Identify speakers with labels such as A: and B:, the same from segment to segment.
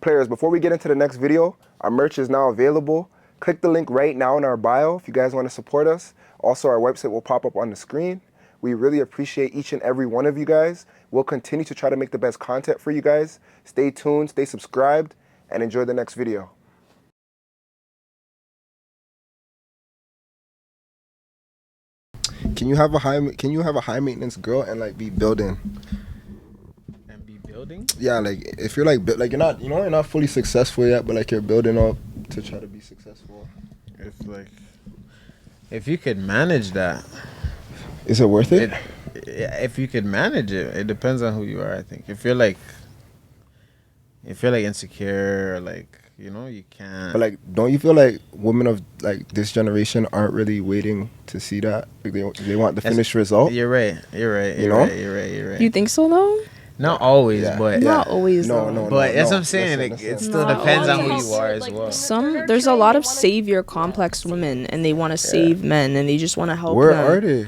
A: Players, before we get into the next video, our merch is now available. Click the link right now in our bio if you guys want to support us. Also, our website will pop up on the screen. We really appreciate each and every one of you guys. We'll continue to try to make the best content for you guys. Stay tuned, stay subscribed, and enjoy the next video. Can you have a high maintenance girl and like be building?
B: And be building?
A: Yeah, like if you're like you're not fully successful yet, but like you're building up to try to be successful.
B: If you could manage that,
A: is it worth it?
B: If you could manage it, it depends on who you are. I think if you're like insecure, or like you can't.
A: But like, don't you feel like women of like this generation aren't really waiting to see that? Like they want the finished result.
B: You're right. You're right. You're right.
C: You think so though?
B: Not always, but
C: not always.
A: No.
B: But that's what I'm saying. It still depends on who you are as well.
C: There's a lot of savior complex women, and they want to save men, and they just want to help
A: Where
C: them.
A: are they?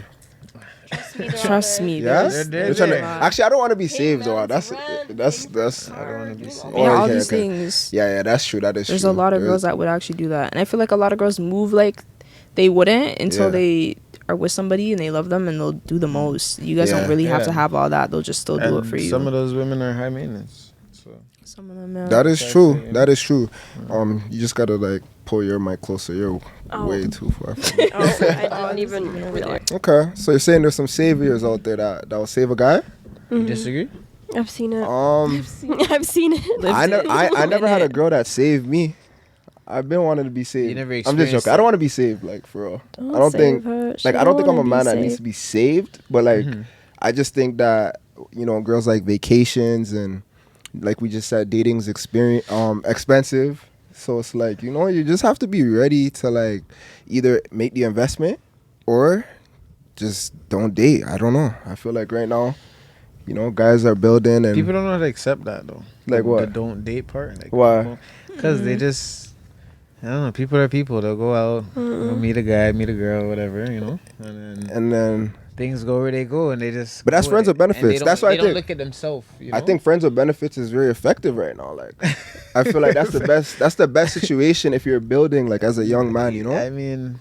C: Trust me.
A: Yes.
B: They're
A: actually, I don't want to be saved though. That's. I don't
B: want to be saved.
C: Yeah, all these things.
A: Yeah, that's true. That is.
C: There's
A: true.
C: a lot of girls that would actually do that, and I feel like a lot of girls move like they wouldn't until they are with somebody and they love them, and they'll do the most. You guys don't really have to have all that. They'll just still do it for you.
B: Some of those women are high maintenance. So.
C: Some of them.
A: That is true. That is true. You just gotta like pull your mic closer. You're way too far from me.
D: I didn't even realize.
A: Okay, so you're saying there's some saviors out there that will save a guy?
B: You disagree?
D: I've seen it.
A: I've seen it. I never had a girl that saved me. I've been wanting to be saved.
B: You never
A: I'm just joking. I don't want to be saved, like for real. I don't think I'm a man that needs to be saved, but like I just think that girls like vacations and like we just said, dating's expensive. So it's like you just have to be ready to like either make the investment or just don't date. I don't know. I feel like right now, guys are building and
B: people don't know how to accept that though.
A: Like what?
B: The don't date part. Like,
A: why?
B: Because they just. I don't know. People are people. They'll go out, meet a guy, meet a girl, whatever, and then things go where they go, and they just.
A: But that's friends with benefits. That's why I think.
B: They don't look at themselves.
A: I think friends with benefits is very effective right now. Like, I feel like that's the best. That's the best situation if you're building like as a young man.
B: I mean,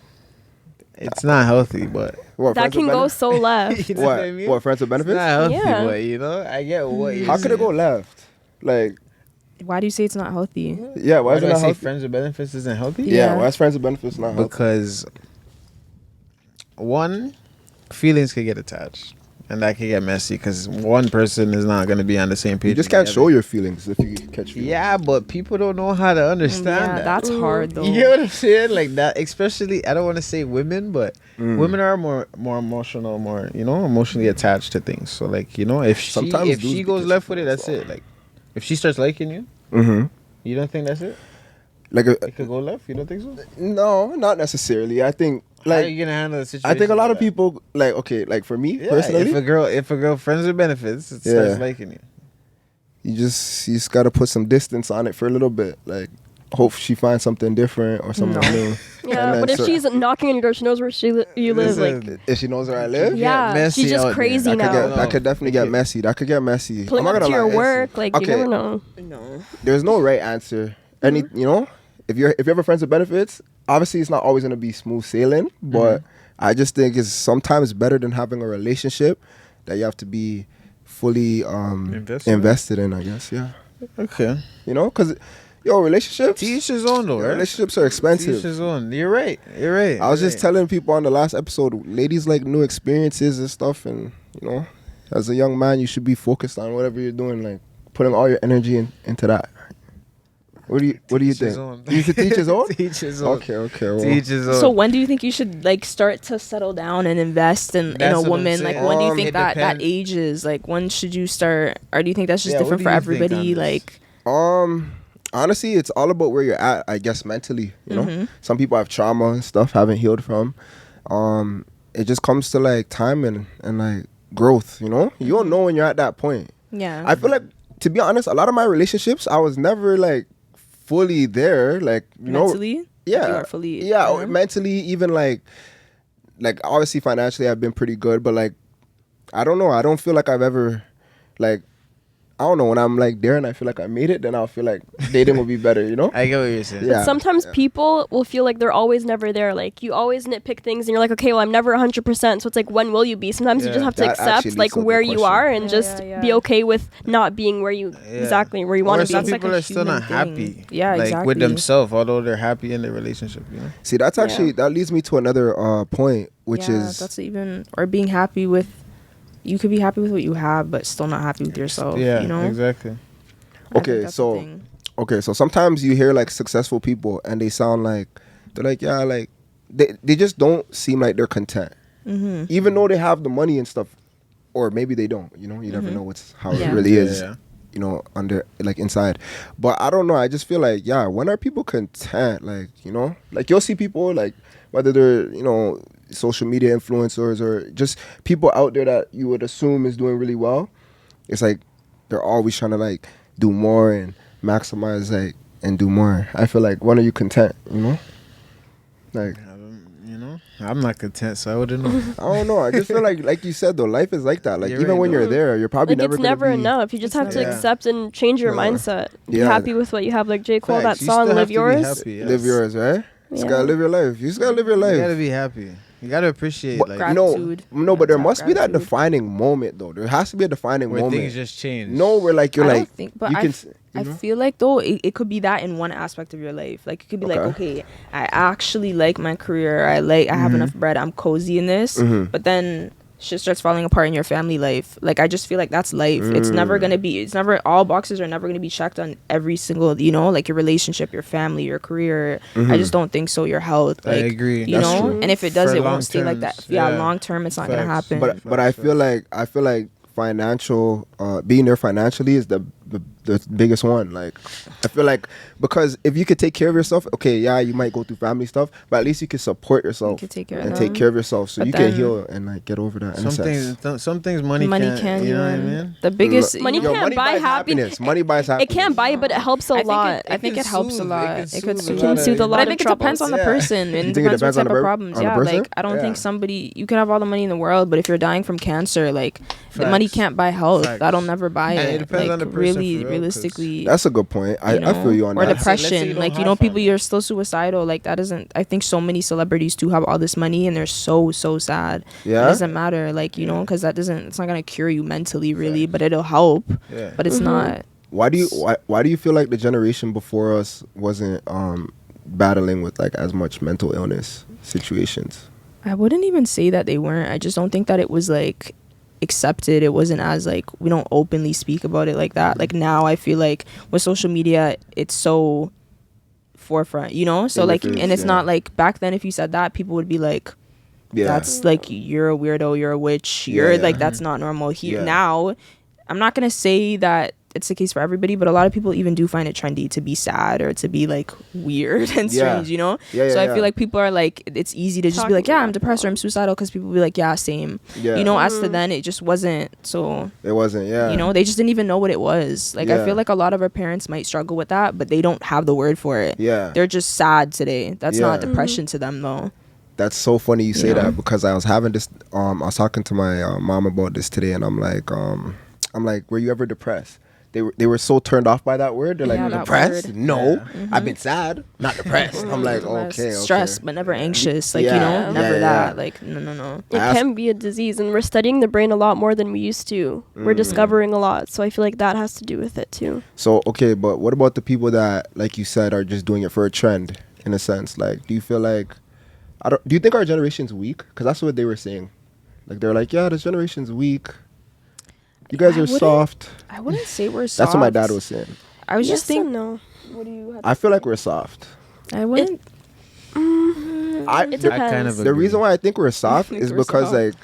B: it's not healthy, but
D: that can go so left.
B: You know what I mean?
A: What friends with benefits?
B: It's not healthy, but I get what you're
A: How could it go left? Like.
C: Why do you say it's not healthy?
A: Yeah, why is it not healthy?
B: Friends with benefits isn't healthy?
A: Yeah, why is friends with benefits not healthy?
B: Because one, feelings can get attached, and that can get messy. Because one person is not going to be on the same page.
A: You just can't show your feelings if you catch feelings.
B: Yeah, but people don't know how to understand that.
C: That's hard though.
B: You know what I'm saying? Like that, especially. I don't want to say women, but women are more emotional, more emotionally attached to things. So like if she goes left with it, that's it. Like. If she starts liking you, you don't think that's it? Like it could go left? You don't think so?
A: No, not necessarily. I think like
B: how are you gonna handle the situation?
A: I think a lot of people like for me personally,
B: if a girl friends with benefits starts liking you,
A: you just gotta put some distance on it for a little bit. Like hope she finds something different or something new.
D: Yeah, but if she's knocking on your door, she knows where you live. Like
A: if she knows where I live,
D: she's just crazy now.
A: That could definitely get messy. That could get messy.
D: Pulling up to your work, like you never know.
C: No,
A: there's no right answer. If you have a friends with benefits, obviously it's not always gonna be smooth sailing, but I just think it's sometimes better than having a relationship that you have to be fully invested in. I guess, yeah.
B: Okay.
A: Because. Relationships.
B: To each his own, though, right?
A: Relationships are expensive.
B: To each his own. You're right.
A: I was just telling people on the last episode, ladies like new experiences and stuff, and as a young man, you should be focused on whatever you're doing, like putting all your energy into that. What do you think? You should teach his own.
B: Teach his own.
A: Okay. Well.
B: Teach his own.
C: So when do you think you should like start to settle down and invest in a woman? Like when do you think that age is? Like when should you start? Or do you think that's just different for everybody? Like
A: honestly, it's all about where you're at, I guess, mentally. Some people have trauma and stuff, haven't healed from. It just comes to like time and like growth. You don't know when you're at that point.
C: Yeah.
A: I feel like, to be honest, a lot of my relationships, I was never like fully there. Like
C: mentally.
A: Yeah.
C: You are fully.
A: Yeah, mentally, even like obviously financially, I've been pretty good, but like I don't know. I don't feel like I've ever like. don't know, when I'm like there and I feel like I made it, then I'll feel like dating will be better, you know?
B: I get what you're saying.
D: But sometimes people will feel like they're always never there. Like, you always nitpick things and you're like, okay, well, I'm never 100%. So it's like, when will you be? Sometimes you just have to accept like where you are and just be okay with not being where you exactly where you want to be.
B: Some people are still not happy.
C: Yeah,
B: like
C: exactly.
B: with themselves, although they're happy in their relationship. You know.
A: See, that's actually that leads me to another point, which is
C: that's even or being happy with. You could be happy with what you have, but still not happy with yourself.
B: Yeah,
C: you know
B: exactly.
A: Okay, so sometimes you hear like successful people and they sound like they're like like they just don't seem like they're content, even though they have the money and stuff, or maybe they don't. You know, you never know how it really is. You know, under like inside, but I don't know. I just feel like when are people content? Like, you know, like you'll see people like whether they're, you know, social media influencers or just people out there that you would assume is doing really well. It's like they're always trying to like do more and maximize like and do more. I feel like, when are you content, you know? Like,
B: you know, I'm not content, so I wouldn't know.
A: I don't know. I just feel like you said though, life is like that. Like, even when you're there, you're probably
D: like, it's never enough. You just have to accept and change your mindset. Be happy with what you have. Like J. Cole, that song, Live Yours.
B: Happy,
A: Live yours, right? You just gotta live your life. You just gotta live your life.
B: You gotta be happy. You gotta appreciate like
C: gratitude.
A: No, but there must be that defining moment though. There has to be a defining
B: where
A: moment.
B: Things just change.
A: No, where like you're like
C: I feel like though it could be that in one aspect of your life. Like, it could be like, okay, I actually like my career. I have enough bread. I'm cozy in this. But then shit starts falling apart in your family life. Like, I just feel like that's life. It's never all boxes are never gonna be checked on every single, you know, like your relationship, your family, your career. I just don't think so. Your health, like,
B: I agree.
C: You know, and if it does, it won't stay like that.
B: Yeah,
C: long term, it's not gonna happen.
A: But I feel like financial being there financially is the biggest one. Like, I feel like, because if you could take care of yourself, okay, you might go through family stuff, but at least you can support yourself take care of yourself, so but you can heal and like get over that.
B: Some things money can, you know what I mean?
C: The biggest
D: money can't buy happiness.
A: Money buys happiness.
D: It can't buy it, but it helps a lot.
C: I think it helps a lot. It could
D: soothe a lot.
C: But I think it depends on the person and it depends what type of problems. Yeah, like, I don't think you could have all the money in the world, but if you're dying from cancer, like, the money can't buy health. That'll never buy it.
B: It depends on the person.
C: Really, realistically.
A: That's a good point. I feel you on that.
C: Or depression, like, you know, people, you're still suicidal. Like, that isn't. I think so many celebrities do have all this money and they're so sad.
A: Yeah,
C: it doesn't matter, like, you know, because it's not gonna cure you mentally, really, but it'll help. Yeah, but it's not.
A: Why do you feel like the generation before us wasn't battling with like as much mental illness situations?
C: I wouldn't even say that they weren't. I just don't think that it was like accepted. It wasn't as like, we don't openly speak about it like that. Like, now I feel like with social media, it's so forefront, you know, so like, and it's not like back then if you said that, people would be like, that's like, you're a weirdo, you're a witch, you're like, that's not normal here. Now I'm not gonna say that it's the case for everybody, but a lot of people even do find it trendy to be sad or to be like weird and strange, you know? So I feel like people are like, it's easy to just be like, I'm depressed or I'm suicidal, because people be like, same. You know, as to then, it just wasn't. So it wasn't, you know, they just didn't even know what it was. Like, I feel like a lot of our parents might struggle with that, but they don't have the word for it. They're just sad today. That's not depression to them though.
A: That's so funny you say that, because I was having this, I was talking to my mom about this today, and I'm like, were you ever depressed? They were so turned off by that word. They're like, depressed? No. I've been sad, not depressed. I'm like, okay.
C: Stressed, but never anxious. Like, you know, never that. Like, no.
D: It can be a disease, and we're studying the brain a lot more than we used to. We're discovering a lot, so I feel like that has to do with it too.
A: So, okay, but what about the people that, like you said, are just doing it for a trend, in a sense? Like, do you feel like, do you think our generation's weak? Because that's what they were saying. Like, they're like, this generation's weak. You guys are soft.
C: I wouldn't say we're soft.
A: That's what my dad was saying.
C: I was just thinking,
D: no. What do you have?
A: I feel like we're soft.
C: I wouldn't.
D: It depends.
A: The reason why I think we're soft is because like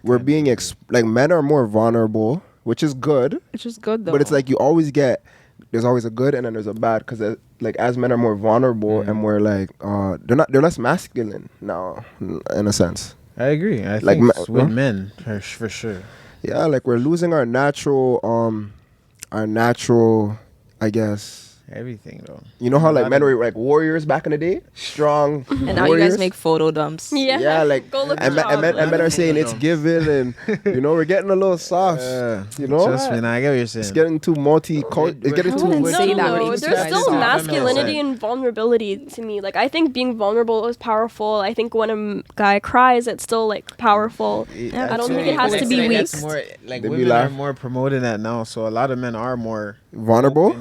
A: we're being like, men are more vulnerable, which is good.
C: Which is good though.
A: But it's like there's always a good and then there's a bad, because like as men are more vulnerable and we're like they're less masculine now, in a sense.
B: I agree. I think with men for sure. Yeah,
A: like we're losing our natural, I guess,
B: Everything though.
A: You know how like men were like warriors back in the day, strong.
C: And now
A: warriors?
C: you guys make photo dumps.
A: Yeah, like
D: go look
A: and men are saying it's given, and you know we're getting a little soft. You know,
B: trust me, now I get what you're saying.
A: It's getting too it's getting too.
D: No. There's still masculinity and vulnerability to me. Like I think being vulnerable is powerful. I think when a guy cries, it's still like powerful. I don't think it has to be weak.
B: More, like women are more promoting that now, so a lot of men are more
A: vulnerable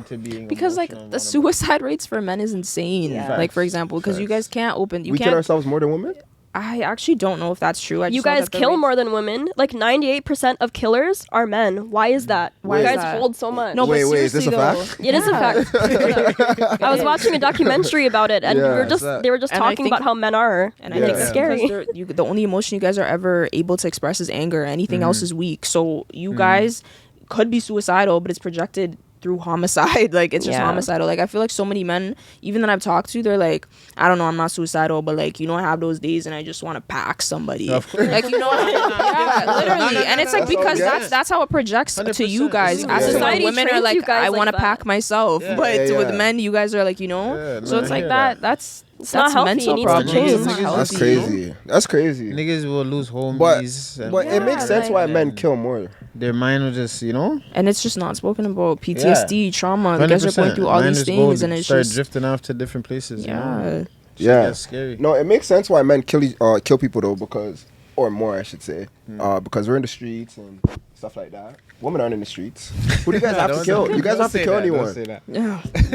C: because like the suicide rates for men is insane. Like for example, because you guys can't open.
A: We kill ourselves more than women.
C: I actually don't know if that's true.
D: You guys kill more than women. Like 98% of killers are men. Why is that? Why you guys hold so much?
A: No, wait, is this a fact?
D: It is a fact. I was watching a documentary about it, and they were just talking about how men are, and I think it's scary.
C: The only emotion you guys are ever able to express is anger. Anything else is weak. So you guys could be suicidal, but it's projected through homicide. Like it's just homicidal. Like I feel like so many men, even that I've talked to, they're like, I don't know, I'm not suicidal, but like, you know, I have those days and I just want to pack somebody. Like, you know, literally. And it's like because that's how it projects 100%. To you guys. As when women are like, I want to pack myself, but with men, you guys are like, you know. So it's like that. That's
D: not healthy.
C: Mental problems.
A: That's crazy. That's crazy.
B: Niggas will lose homies.
A: But it makes sense why men kill more.
B: Their mind will just, you know.
C: And it's just not spoken about. PTSD, trauma. 100%. You guys are going through all these things, and it's
B: start
C: just
B: drifting off to different places.
C: Yeah.
B: That's scary.
A: No, it makes sense why men kill people though, because, or more I should say, because we're in the streets and stuff like that. Women aren't in the streets. Who do you guys have to kill? You guys have to kill anyone.
C: Yeah.
A: You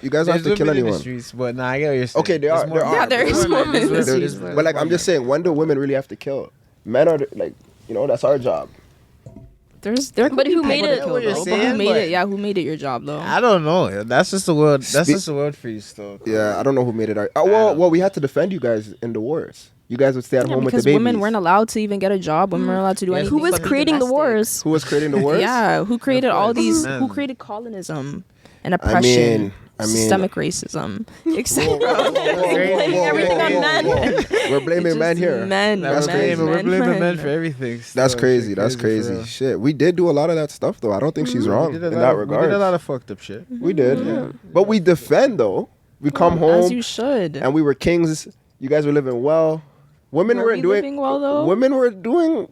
A: guys have to kill anyone.
B: In the streets, but nah, I get what you're saying.
A: Okay, there are.
C: Yeah, there is women in the streets.
A: But like, I'm just saying, when do women really have to kill? Men are like, you know, that's our job.
D: But who made it?
C: Who made it your job though?
B: I don't know. That's just the world. That's just the world for you still.
A: Yeah, I don't know who made it. Well, we had to defend you guys in the wars. You guys would stay at home with the babies.
C: Because women weren't allowed to even get a job. Women weren't allowed to do anything.
D: Who was creating the wars?
A: Who was creating the wars?
C: Yeah, who created all these? Who created colonism and oppression? Systemic racism.
D: Everything on men.
A: We're blaming men here.
B: That's crazy. We're blaming men for everything.
A: That's crazy. That's crazy. Shit. We did do a lot of that stuff though. I don't think she's wrong in that regard.
B: We did a lot of fucked up shit.
A: We did. But we defend though. We come home.
C: As you should.
A: And we were kings. You guys were living well. Women weren't doing
C: living well though.
A: Women were doing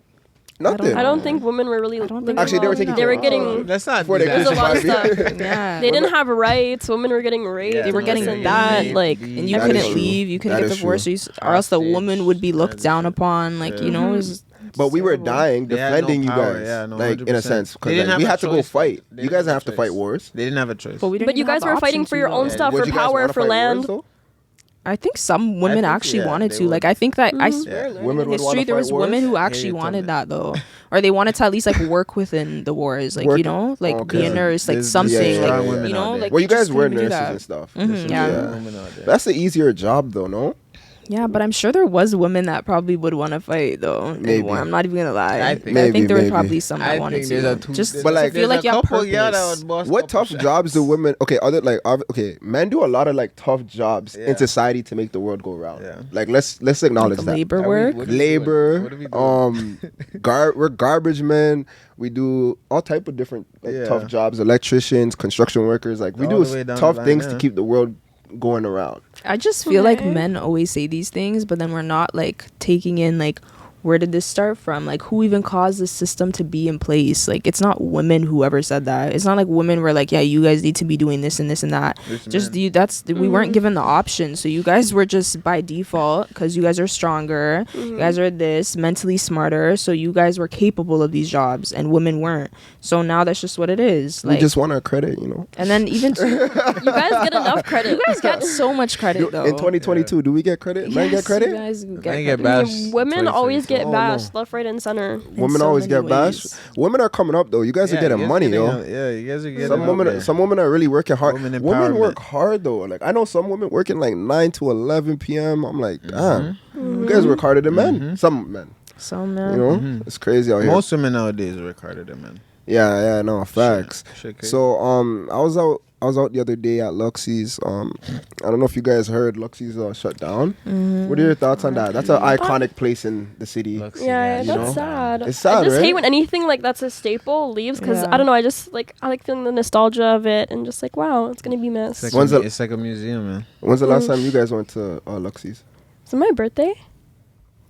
A: nothing.
D: I don't think women were really living
A: actually,
D: well.
A: They were
D: getting.
B: That's not.
D: There's a lot of stuff. They didn't have rights. Women were getting raped.
C: They were getting that. Like, and you couldn't leave. You couldn't get divorced, or else the woman would be looked down upon. Like, you know.
A: But we were dying, defending you guys, like in a sense, because we had to go fight. You guys didn't have to fight wars.
B: They didn't have a choice.
D: But you guys were fighting for your own stuff, for power, for land.
C: I think some women actually wanted to. Like, I think that I swear,
A: women
C: in history there was women who actually wanted that though, or they wanted to at least like work within the wars, like you know, like be a nurse, like something, like you know, like.
A: Well, you guys were nurses and stuff.
C: Yeah,
A: that's the easier job though, no?
C: Yeah, but I'm sure there was women that probably would want to fight though.
A: Maybe.
C: I'm not even gonna lie.
A: I
C: think there were probably some that wanted to. Just
A: but like,
C: feel like you have purpose.
A: What tough jobs do women? Okay, men do a lot of like tough jobs in society to make the world go round. Yeah. Like let's acknowledge that.
C: Labor work.
A: We're garbage men. We do all type of different tough jobs. Electricians, construction workers. Like we do tough things to keep the world going around.
C: I just feel like men always say these things, but then we're not like taking in like, where did this start from? Like, who even caused this system to be in place? Like, it's not women who ever said that. It's not like women were like, yeah, you guys need to be doing this and this and that. We weren't given the option. So you guys were just by default, because you guys are stronger, you guys are this, mentally smarter, so you guys were capable of these jobs and women weren't. So now that's just what it is. Like,
A: we just want our credit, you know.
C: And then even
D: you guys get enough credit.
C: You guys got so much credit though.
A: In 2022, do we get credit? Men get credit?
C: You guys
B: get bashed.
D: Women always get bashed left, right, and center.
A: Women always get bashed. Women are coming up though. You guys are getting money, yo.
B: Yeah, you guys are getting.
A: Some women are really working hard. Women work hard though. Like I know some women working like 9 to 11 p.m. I'm like, damn, you guys work harder than men. Some men.
C: You
A: know, it's crazy out here.
B: Most women nowadays work harder than men.
A: Yeah, no, facts. So I was out I was out the other day at Luxy's. I don't know if you guys heard Luxy's shut down. What are your thoughts on that? That's an iconic place in the city.
D: Luxy, that's sad.
A: It's sad,
D: I just
A: right?
D: hate when anything like that's a staple leaves because I don't know. I like feeling the nostalgia of it and just like wow, it's gonna be missed.
B: It's like a museum, man.
A: When's the last time you guys went to Luxy's?
D: Was it my birthday?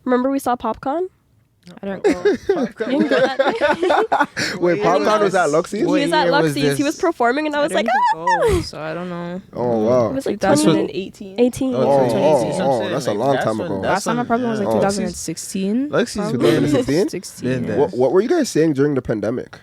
D: Remember we saw Popcorn?
C: I don't go.
D: You didn't go that day?
A: Wait, Popcorn was at Luxy's?
D: He was at Luxy's. He was performing, and I was like,
C: go, so I don't know.
A: Oh wow!
D: It was like
C: 2018.
D: 18.
A: Oh, that's a long time ago.
C: Last time I probably was like 2016.
B: Luxy's
A: 2016.
C: 16.
A: What were you guys saying during the pandemic?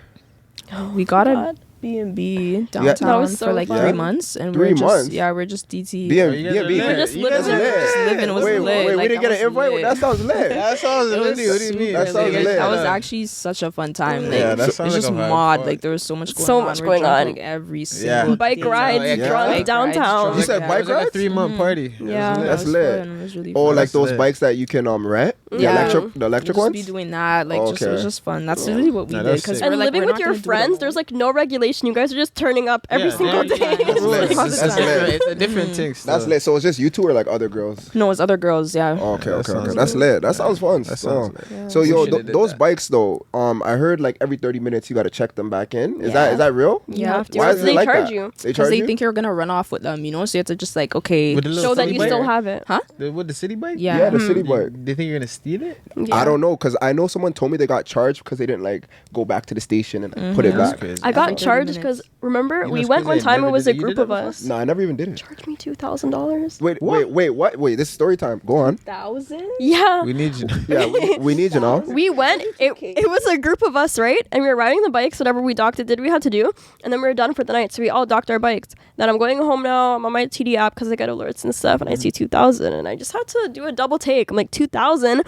C: We got a B&B downtown for like 3 months, and we're just DT.
A: B&B.
D: We're just living.
C: It was
A: lit.
C: Wait,
A: we didn't get an invite? That sounds lit.
B: That sounds lit. What do you mean?
A: That sounds lit.
C: That was actually such a fun time. Like,
B: that
C: it's
B: sounds
C: just
B: like a
C: mod.
B: vibe.
C: Like there was so much going
D: So
C: on.
D: much
C: We're
D: going
C: drunk,
D: on.
C: like every single
D: bike
C: day.
D: rides, drunk downtown.
A: You said bike
B: It was like
A: rides?
B: a 3-month party.
D: Yeah.
A: That's
C: It was
A: lit.
C: fun. It was really
A: Oh,
C: fun.
A: like those bikes that you can rent?
C: Yeah.
A: The electric
C: We'll
A: ones?
C: just be doing that. Like it was just fun. That's really what we
B: Nah,
C: did.
B: that's
C: Because
B: sick.
D: And
C: like,
D: living
C: we're
D: with
C: not
D: your
C: gonna do it
D: friends,
C: alone.
D: there's like no regulation. You guys are just turning up every single day.
A: That's lit.
B: It's a different thing.
A: That's lit. So it's just you two or like other girls?
C: No, it's other girls. Yeah.
A: Oh, okay.
B: sounds
A: That's lit. That sounds fun.
B: That sounds lit.
A: So
B: We
A: yo,
B: should've did
A: those
B: that.
A: bikes though, I heard like every 30 minutes you got to check them back in. Is that real?
C: Yeah.
A: Why is it
D: They
A: like
D: charge
A: that?
D: you.
A: They
C: Because
A: charge
C: they
A: you?
C: think you're gonna run off with them, you know. So you have to just like
B: With the little
D: Show that
B: city
D: you
B: bike?
D: still have it.
C: huh?
B: With the city bike?
C: Yeah.
A: Yeah, the city bike.
B: They think you're gonna steal it?
A: I don't know because I know someone told me they got charged because they didn't like go back to the station and put it
B: That's
A: back.
B: crazy.
D: I got
C: Every 30
D: charged
C: minutes.
D: because remember
B: You
D: we
B: know,
D: went
B: it's
D: one
B: crazy.
D: time.
B: Never
D: It was
B: did
D: a
B: that. You
D: group
B: did
D: of
B: that
D: us.
A: No, I never even did it.
D: Charged me $2,000.
A: Wait. What? This is story time. Go on.
C: 1,000?
D: Yeah.
B: We need you.
A: Yeah, we need you now.
D: We went. It was a group of us, right? And we were riding the bikes, whatever we docked it, did we had to do, and then we were done for the night. So we all docked our bikes. Then I'm going home now. I'm on my TD app because I get alerts and stuff, and I see 2,000, and I just had to do a double take. I'm like 2,000,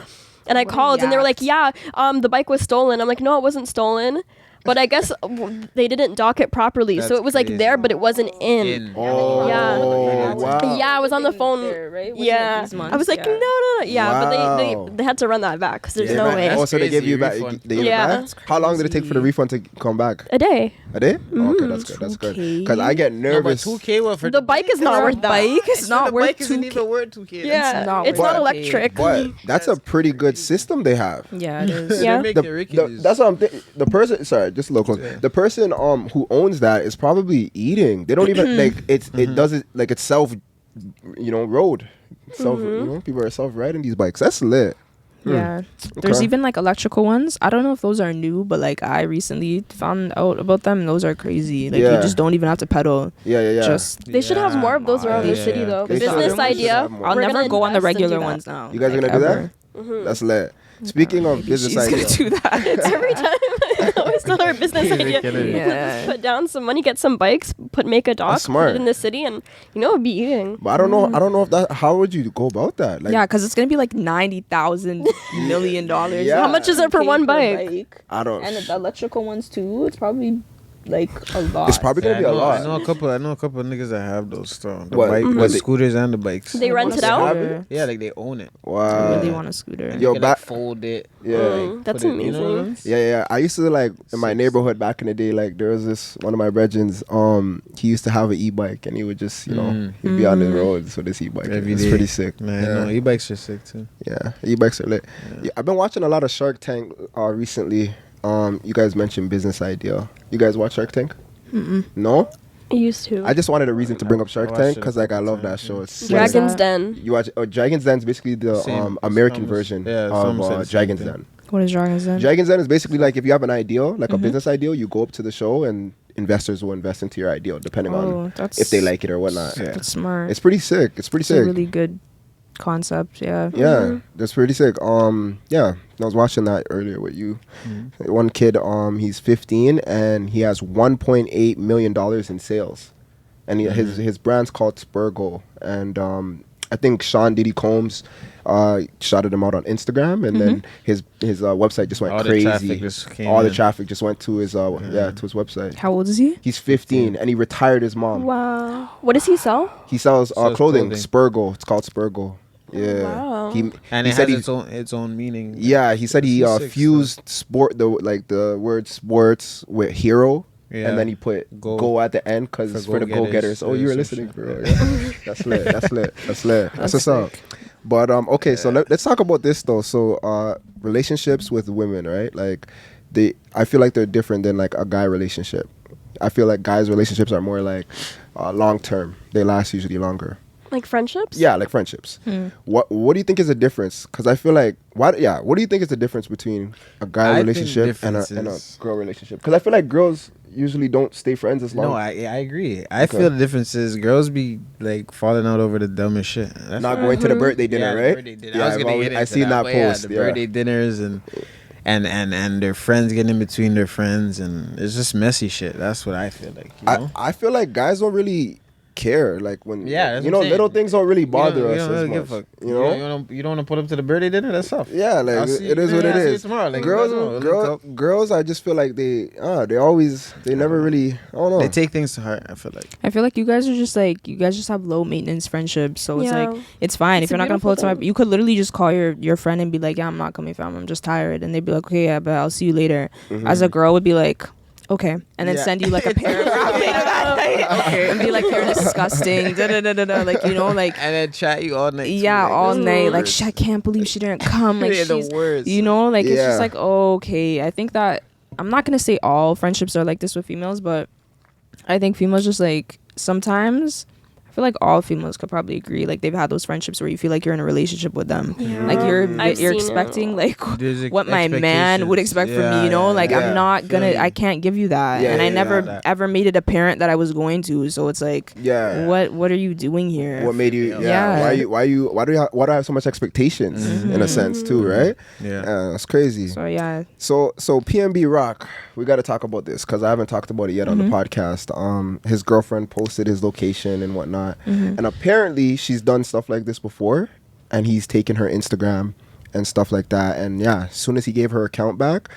D: and I called, and they were like, "Yeah, the bike was stolen." I'm like, "No, it wasn't stolen." But I guess they didn't dock it properly, so
B: That's
D: it was like
B: crazy.
D: there, but it wasn't in.
A: Oh,
D: Yeah.
A: wow.
D: Yeah, I was on the phone.
C: Right?
D: Yeah, I was like, no. Yeah,
A: Wow.
D: but they had to run that back because there's no way.
A: Oh, so they gave
B: crazy.
A: you back.
B: Refund.
A: They gave it
D: Yeah.
A: back? How long did it take for the refund to come back?
D: A day.
A: A day? Oh, okay, that's good. That's good. Because I get
B: No, but
A: nervous.
B: 2K what for
D: The bike is not worth that.
C: It's not
B: the
C: worth
B: bike isn't
C: 2K.
B: even worth 2K.
D: Yeah, it's
A: But-
D: not electric.
A: But that's a pretty good system they have.
C: Yeah, it is.
D: Yeah.
B: They make it ridiculous.
A: That's what I'm thinking. The person, sorry, just local. The person who owns that is probably eating. They don't even like it does it like it's self, road. Self, people are self riding these bikes. That's lit.
C: Yeah. There's
A: Okay.
C: even like electrical ones. I don't know if those are new, but like I recently found out about them. And those are crazy. Like
A: Yeah.
C: you just don't even have to pedal.
A: Yeah.
C: Just
D: They should have more of those around the
B: Yeah.
D: city, though.
A: They should.
D: Business
A: They should
D: idea.
A: have more.
C: I'll
D: We're
C: never
D: gonna
C: go on the
D: invest and
C: regular
D: do that.
C: ones now.
A: You guys are
C: like,
A: gonna do
C: ever.
A: that? That's lit. Speaking of business
C: She's
A: idea,
C: gonna do that.
D: Every time I always tell our business idea.
C: Yeah.
D: Put down some money, get some bikes, make a dock,
A: That's smart.
D: put it in the city, and be eating.
A: but I don't know. I don't know if that. How would you go about that? Like,
C: Yeah, because it's gonna be like $90,000 million.
A: Yeah.
D: How much is it for one bike?
A: I don't.
C: And the electrical ones too. It's probably like a lot.
A: It's probably gonna be a lot.
B: I know a couple of niggas that have those stuff. The
A: What?
B: bike,
A: Mhm.
B: the scooters and the bikes.
D: They rent it
A: Have
D: out.
A: it?
B: Yeah, like they own it.
C: I
A: Wow.
C: really want a scooter.
A: Yo,
B: You can,
A: back.
B: fold it.
A: Yeah.
D: That's
B: put it- you know what I
D: amazing.
B: mean?
A: Yeah. I used to like in my neighborhood back in the day. Like there was this one of my brethrens. He used to have an e-bike, and he would just he'd be on the roads with his e-bike.
B: Every
A: It's
B: day.
A: pretty sick.
B: Man,
A: yeah.
B: no, e-bikes are sick too.
A: Yeah, e-bikes are lit. Yeah, I've been watching a lot of Shark Tank recently. You guys mentioned business idea. You guys watch Shark Tank? No?
D: I used to.
A: I just wanted a reason to bring up Shark
B: I watched
A: Tank
B: it
A: because
B: a
A: like I
B: couple
A: love that
B: times,
A: show.
B: yeah.
A: It's sick.
D: Dragon's
C: that?
D: Den.
A: You watch Dragon's Den is basically the
B: Same.
A: American
B: It's
A: version
B: almost- yeah, it's almost
A: of
B: the same
A: Dragon's
B: thing.
A: Den.
C: What is Dragon's Den?
A: Dragon's Den is basically like if you have an ideal, like a business ideal, you go up to the show and investors will invest into your ideal depending on
C: that's
A: if they like it or whatnot. Yeah.
C: That's smart.
A: It's pretty sick. It's pretty
C: It's a
A: sick.
C: really good concept. Yeah.
A: Yeah, that's pretty sick. Yeah, I was watching that earlier with you. One kid, he's 15 and he has $1.8 million in sales, and his brand's called Spurgo. And I think Sean Diddy Combs shouted him out on Instagram, and then his website just went
B: All the
A: crazy.
B: traffic just came
A: All the
B: in.
A: traffic just went to his to his website.
C: How old is he?
A: He's 15 and he retired his mom.
D: Wow. What does he sell?
A: He sells
B: Sells
A: clothing.
B: clothing.
A: Spurgo. It's called Spurgo. Yeah.
D: Wow.
B: And
A: he
B: it
A: said
B: has
A: he
B: its own meaning.
A: Yeah, he said he
B: This is sick
A: fused the word sports with hero, and then he put go at the end because for the go-getters. Oh, you were listening, bro. Yeah. That's lit. That's what's up. But okay, so let's talk about this though. So relationships with women, right? Like I feel like they're different than like a guy relationship. I feel like guys' relationships are more like long term. They last usually longer.
D: Like friendships?
A: Yeah, like friendships. What do you think is the difference? Because I feel like what do you think is the difference between a guy relationship and a girl relationship? Because I feel like girls usually don't stay friends as long.
B: No, I agree. I feel the difference is girls be like falling out over the dumbest shit. That's
A: not going to the birthday dinner, right?
B: Birthday dinner. I seen that post. The birthday dinners and their friends getting in between their friends, and it's just messy shit. That's what I feel like. You know?
A: I feel like guys don't really care, like when little things don't really bother us as much. You don't want to put up to the birthday dinner. That's tough. Yeah, like it is what it is. Tomorrow, like, girls, I just feel like they never really. I don't know.
B: They take things to heart. I feel like
C: you guys are just like you guys just have low maintenance friendships, so it's like it's fine if you're not gonna pull it to. You could literally just call your friend and be like, yeah, I'm not coming, fam. I'm just tired, and they'd be like, okay, yeah, but I'll see you later. As a girl would be like, okay, and then send you like a paragraph later that night, and be like, you're disgusting, like, you know, like,
B: and then chat you all night.
C: Yeah, like, all night, like, I can't believe she didn't come. Like, she's the worst. You know, like, it's just like, okay. I think that I'm not gonna say all friendships are like this with females, but I think females just like sometimes. I feel like all females could probably agree. Like they've had those friendships where you feel like you're in a relationship with them. Yeah. Like you're expecting like what my man would expect from me. You know, like I'm not gonna. I can't give you that. And I never ever made it apparent that I was going to. So it's like, what are you doing here?
A: What made you? Why do I have so much expectations in a sense too? Right? Yeah, it's crazy.
C: So yeah.
A: So PNB Rock, we got to talk about this because I haven't talked about it yet on the podcast. His girlfriend posted his location and whatnot. And apparently she's done stuff like this before, and he's taken her Instagram and stuff like that. And yeah, as soon as he gave her account back,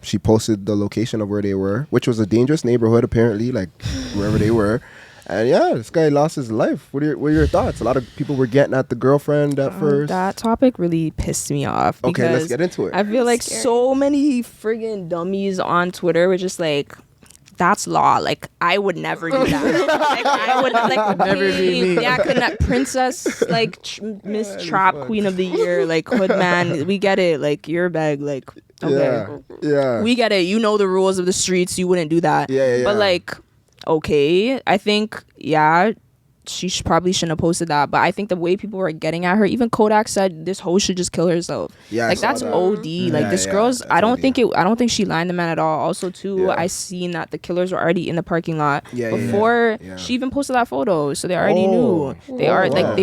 A: she posted the location of where they were, which was a dangerous neighborhood apparently, like wherever they were. And yeah, this guy lost his life. What are your thoughts? A lot of people were getting at the girlfriend at first.
C: That topic really pissed me off.
A: Okay, let's get into it.
C: I feel like so many friggin' dummies on Twitter were just like, that's law. Like, I would never do that. Like, I would like never be me. Yeah, couldn't that princess like Miss Trap Queen of the Year, like hood man. We get it. Like, you're a bag. Like, okay,
A: yeah,
C: we get it. You know the rules of the streets. You wouldn't do that.
A: Yeah.
C: But like, okay, I think she probably shouldn't have posted that, but I think the way people were getting at her, even Kodak said this hoe should just kill herself. Yeah, like that's OD. Like this girl's, I don't think she lined the man at all. Also too, I seen that the killers were already in the parking lot before she even posted that photo, so they already knew. They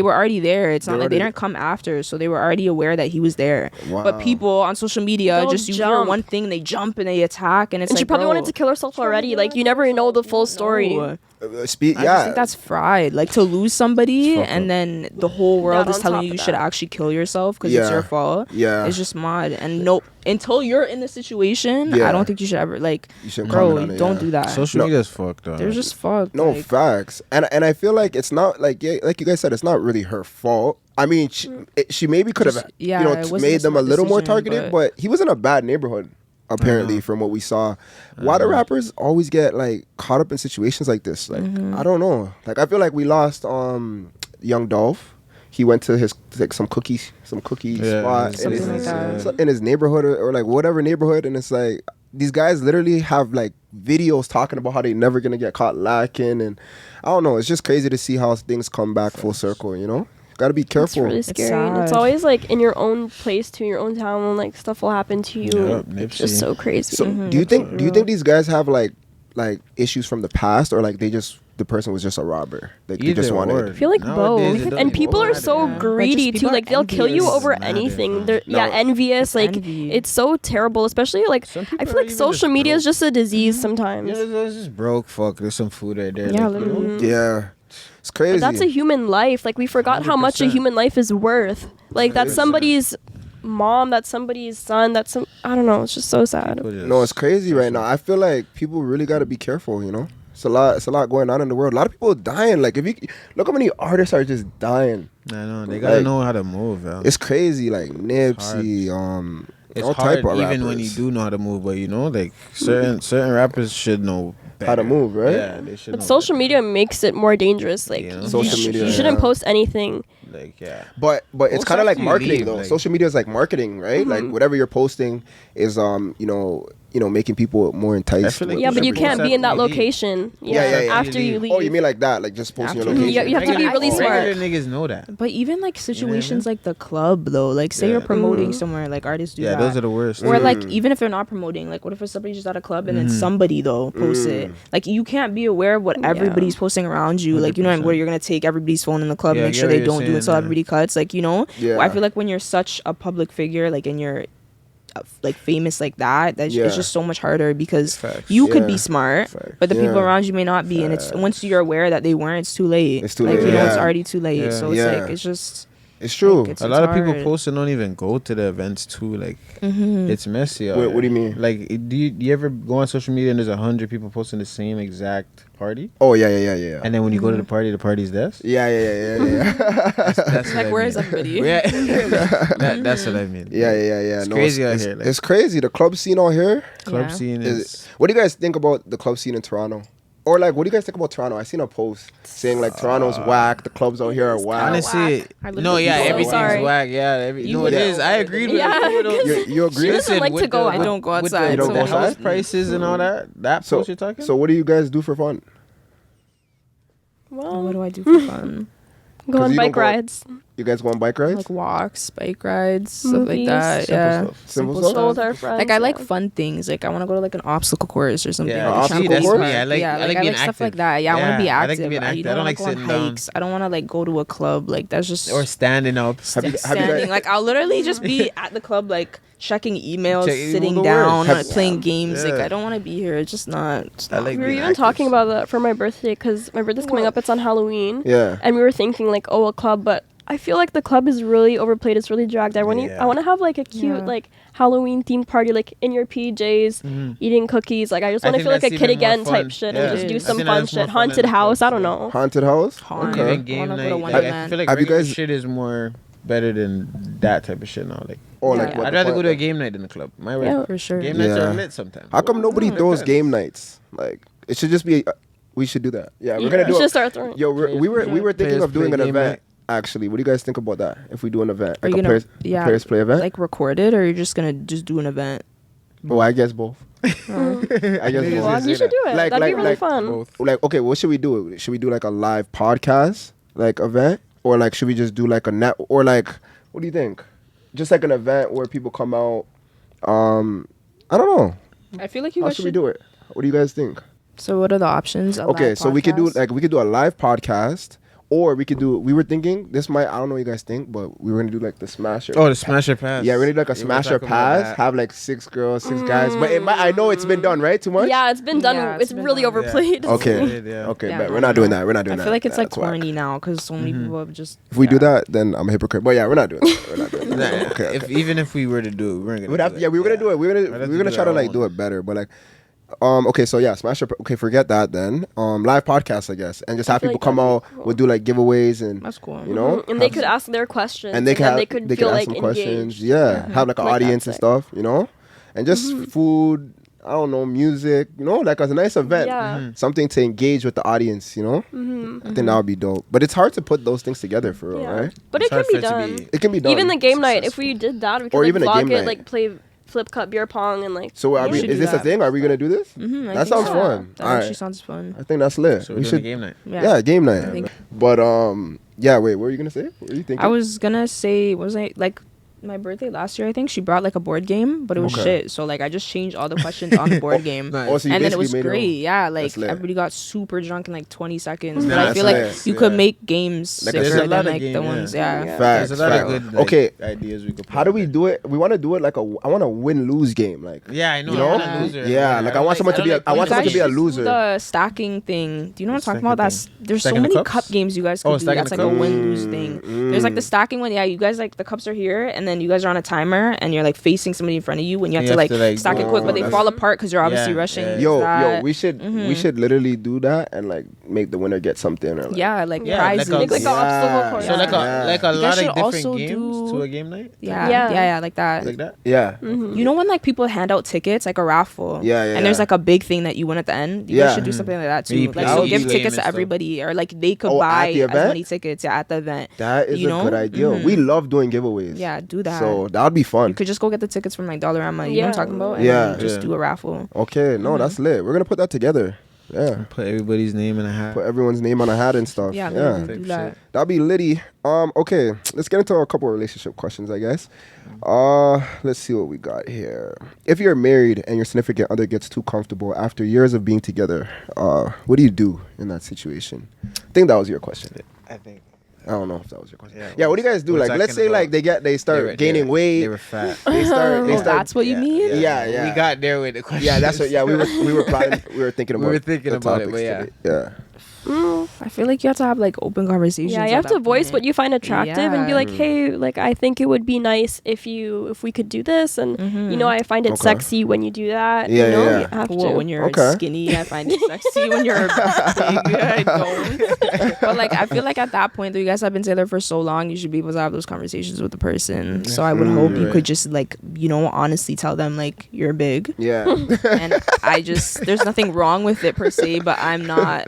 C: were already there. It's not like they didn't come after, so they were already aware that he was there. Wow. But people on social media you hear one thing, they jump and they attack, and it's like,
D: she probably wanted to kill herself already. Like you never know the full story.
C: I just think that's fried. Like to lose somebody and then the whole world is telling you should actually kill yourself because it's your fault. Yeah, it's just mad. And until you're in the situation, I don't think you should ever don't do that.
B: Social media is fucked up.
C: They're just fucked.
A: No, facts. And I feel like it's not like you guys said, it's not really her fault. I mean, she maybe could have made them a little more targeted, but he was in a bad neighborhood. Apparently, from what we saw, why do rappers always get like caught up in situations like this? Like, I don't know. Like, I feel like we lost Young Dolph. He went to his some cookie spot in his neighborhood or like whatever neighborhood, and it's like these guys literally have like videos talking about how they never gonna get caught lacking, and I don't know. It's just crazy to see how things come back full circle. You know. Gotta be careful.
D: It's really scary. And it's always like in your own place too, your own town, when like stuff will happen to you. It's just so crazy.
A: So do you think these guys have like issues from the past, or like the person was just a robber? Like they just wanted.
D: I feel like both. And people are so greedy too. Like they'll kill you over anything. They're envious. Like it's so terrible. Especially like I feel like social media is just a disease sometimes.
B: Yeah, it's just broke. Fuck. There's some food right there.
C: Yeah, literally.
A: Yeah. It's crazy.
D: But that's a human life. Like we forgot 100%. How much a human life is worth. Like that's somebody's mom, that's somebody's son, I don't know. It's just so sad.
A: No, it's crazy right now. I feel like people really got to be careful. You know, it's a lot going on in the world. A lot of people are dying. Like if you look how many artists are just dying.
B: I know they gotta know how to move. Yeah.
A: It's crazy. Like Nipsey,
B: it's hard even when you do know how to move. But you know, like certain rappers should know better.
A: How to move, right?
B: Yeah, they should.
D: But social media makes it more dangerous. Like
A: social media,
D: you shouldn't post anything.
B: Like
A: but it's kind of like marketing though. Like, social media is like marketing, right? Like whatever you're posting is you know, making people more enticed.
D: Yeah, but you can't be in that location. Yeah. After you leave.
A: Oh, you mean like that? Like just posting your location?
D: You have to be really smart.
B: Regular niggas know that.
C: But even like situations like the club though, like say you're promoting somewhere, like artists do that.
B: Yeah, those are the worst.
C: Or like even if they're not promoting, like what if somebody just at a club and then somebody though posts it? Like you can't be aware of what everybody's posting around you. 100%. Like you know where you're gonna take everybody's phone in the club, make sure they don't do it until everybody cuts. Like you know, I feel like when you're such a public figure, like and you're like famous like that, it's just so much harder because you could be smart, but the people around you may not be, and it's once you're aware that they weren't, it's too late. It's too late. You know, it's already too late. So it's like it's just.
A: It's true.
C: Like,
B: a lot of people post and don't even go to the events too. Like it's messy.
A: Wait, what do you mean?
B: Like, do you ever go on social media and there's 100 people posting the same exact party?
A: Oh yeah.
B: And then when you go to the party's this.
A: Yeah.
C: That's like where is everybody?
B: That's what I mean.
A: Yeah.
B: It's crazy out here.
A: Like, it's crazy. The club scene out here.
B: Club scene is.
A: What do you guys think about the club scene in Toronto? Or like, what do you guys think about Toronto? I seen a post saying like Toronto's whack, the clubs out here are whack.
B: Honestly, everything's whack. Yeah, it is. I agreed with it.
A: You agree?
D: Listen, like to go. I
C: don't go outside.
B: With the house prices and all that. That post you're talking.
A: So what do you guys do for fun?
C: Well, what do I do for fun?
D: Go on bike rides.
A: You guys go on bike rides?
C: Like walks, bike rides, stuff like that.
A: Simple stuff.
D: With our friends,
C: like I like fun things. Like I want to go to like an obstacle course or something.
B: Yeah,
A: obstacle course.
B: I like
C: stuff like that. Yeah, I want to be active.
B: I like to be active. I don't like sitting down.
C: I don't want to like go to a club. Like that's just
B: or standing up.
C: Standing. Like I'll literally just be at the club like checking emails, sitting down, playing games. Like I don't want to be here. It's just not.
D: We were even talking about that for my birthday because my birthday's coming up. It's on Halloween.
A: Yeah.
D: And we were thinking like, a club, but I feel like the club is really overplayed. It's really dragged. I want to have like a cute like Halloween themed party, like in your PJs, eating cookies. Like I just want to feel like a kid again type shit and just do some fun shit. Haunted house. I don't know.
A: Haunted house.
B: Okay. Even game night. I feel like regular shit is more better than that type of shit now. Like. I'd rather go to a game night than a club. My way.
C: Yeah, for sure.
B: Game nights are lit sometimes.
A: How come nobody throws game nights? Like it should just be. We should do that. Yeah, we're gonna do.
D: We should start throwing.
A: Yo, we were thinking of doing an event. Actually, what do you guys think about that? If we do an event, like players play event,
C: like recorded, or you're just gonna just do an event?
A: Oh, I guess both. I guess both.
D: You should do it. That'd be really fun.
A: Both. Like, okay, what should we do? Should we do like a live podcast, like event, or like should we just do like a net, or like what do you think? Just like an event where people come out. I don't know.
C: I feel like you
A: How
C: guys
A: should we do it? What do you guys think?
C: So what are the options?
A: Okay, so we could do a live podcast. Or we were thinking, I don't know what you guys think, but we were going to do like the Smasher.
B: Oh, the Smasher Pass.
A: Yeah, we're going to do like a Smasher Pass, have like 6 girls, 6 guys. But I know it's been done, right? Too much?
D: Yeah, it's been done.
C: Yeah,
D: it's really
C: done.
D: Okay.
A: But we're not doing that.
C: I feel like it's like corny now because so many people have just...
A: If we do that, then I'm a hypocrite. But yeah, we're not doing that.
B: Okay. Even if we were to do it, we weren't going to do it.
A: Yeah, we were going to do it. We're going to try to like do it better. But like... okay, so yeah, Smasher. Okay, forget that then. Live podcast, I guess, and just have people come out. We'll do like giveaways and
C: that's cool.
A: You know,
D: and they could ask their questions,
A: and they could
D: feel
A: ask
D: like
A: some
D: engaged.
A: questions. Yeah, have like an audience and stuff. You know, and just food. I don't know, music. You know, like as a nice event, something to engage with the audience. You know, I think that would be dope. But it's hard to put those things together for real, right?
D: But it can be done.
A: It can be done.
D: Even the game night, if we did that, we could like vlog it, like play flip cup beer pong and like.
A: So is this a thing? Are we gonna do this? That sounds fun.
C: That actually sounds fun.
A: I think that's lit.
B: So we should game night.
A: Yeah, game night. But yeah, wait, what were you gonna say? What were you thinking?
C: I was gonna say, my birthday last year, I think she brought like a board game, but it was shit. So like I just changed all the questions on the board game,
A: so
C: and then it was great. Yeah, like everybody got super drunk in like 20 seconds. But I feel like you could make games sicker than like the ones. Yeah,
A: facts.
B: There's a lot of good ideas we could.
A: How do we do it? We want to do it like I want a win-lose game. Like
B: I know.
A: You know? Yeah, like I want someone to be a loser.
C: The stacking thing. Do you know what I'm talking about? There's so many cup games you guys could do. That's like a win-lose thing. There's like the stacking one. Yeah, you guys like the cups are here, and then and you guys are on a timer and you're like facing somebody in front of you when you have to like stack it quick, but they fall apart because you're obviously rushing.
A: Yo, we should literally do that and like make the winner get something. Or like,
C: prizes,
D: like an obstacle course.
B: So like a lot of different games to a game night.
C: Yeah, like that.
B: Like that.
A: Yeah.
C: You know when like people hand out tickets like a raffle. And there's like a big thing that you win at the end. You guys should do something like that too. Like so give tickets to everybody, or like they could buy as many tickets at the event.
A: That is a good idea. We love doing giveaways.
C: Yeah, do that.
A: So that would be fun.
C: You could just go get the tickets from like Dollarama. You know what I'm talking about? And just do a raffle.
A: Okay, no, that's lit. We're gonna put that together. Yeah.
B: Put everybody's name in a hat.
A: Put everyone's name on a hat and stuff.
C: Yeah. Do that.
A: That'd be litty. Okay, let's get into a couple of relationship questions, I guess. Let's see what we got here. If you're married and your significant other gets too comfortable after years of being together, what do you do in that situation? I think that was your question. I don't know if that was your question. Yeah, what do you guys do? Like, let's say like they start gaining weight.
B: They were fat.
A: They start.
C: That's what you mean?
A: Yeah.
B: We got there with the question.
A: Yeah, that's what. Yeah, we were planning. We were thinking about.
B: We were thinking about it, but
A: yeah.
C: I feel like you have to have like open conversations.
D: Yeah, you have to voice what you find attractive and be like, hey, like I think it would be nice if we could do this, and you know, I find it sexy when you do that.
A: Yeah,
D: you know, you have to.
C: When you're skinny, I find it sexy. When you're big, I don't. But like, I feel like at that point, though, you guys have been together for so long, you should be able to have those conversations with the person. So I would hope you could just like, you know, honestly tell them like you're big.
A: Yeah.
C: And there's nothing wrong with it per se, but I'm not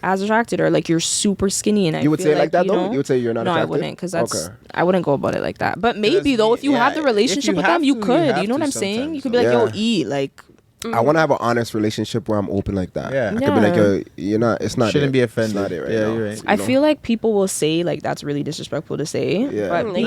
C: as attracted, or like you're super skinny, and
A: you would say it like that though? You would say you're not attracted?
C: No, I wouldn't, because I wouldn't go about it like that. But maybe though, if you have the relationship with them, you could. You know what I'm saying? You could be like, yo, eat like.
A: I want to have an honest relationship where I'm open like that. Yeah. I could be like, yo, you're not. It's not.
B: Shouldn't be offended.
A: It's not it right
B: now.
A: You're right.
C: I feel like people will say like that's really disrespectful to say.
A: Yeah.
C: But when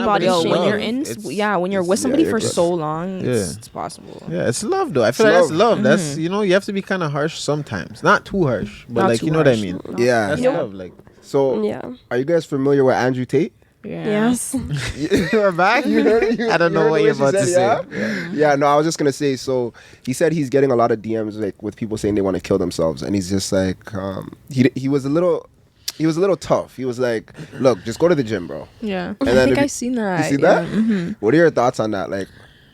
C: you're with somebody for so long, it's possible.
B: Yeah, it's love though. I feel like that's love. That's, you know, you have to be kind of harsh sometimes. Not too harsh, but like, you know what I mean.
A: Yeah.
B: That's love. Like,
A: so are you guys familiar with Andrew Tate?
C: Yeah.
D: Yes.
B: You're back? I don't know what you're about to say.
A: Yeah, no, I was just going to say, so he said he's getting a lot of DMs like with people saying they want to kill themselves. And he's just like, he was a little tough. He was like, look, just go to the gym, bro.
C: Yeah.
A: And
C: I think I've seen that.
A: You see that? Mm-hmm. What are your thoughts on that? Like,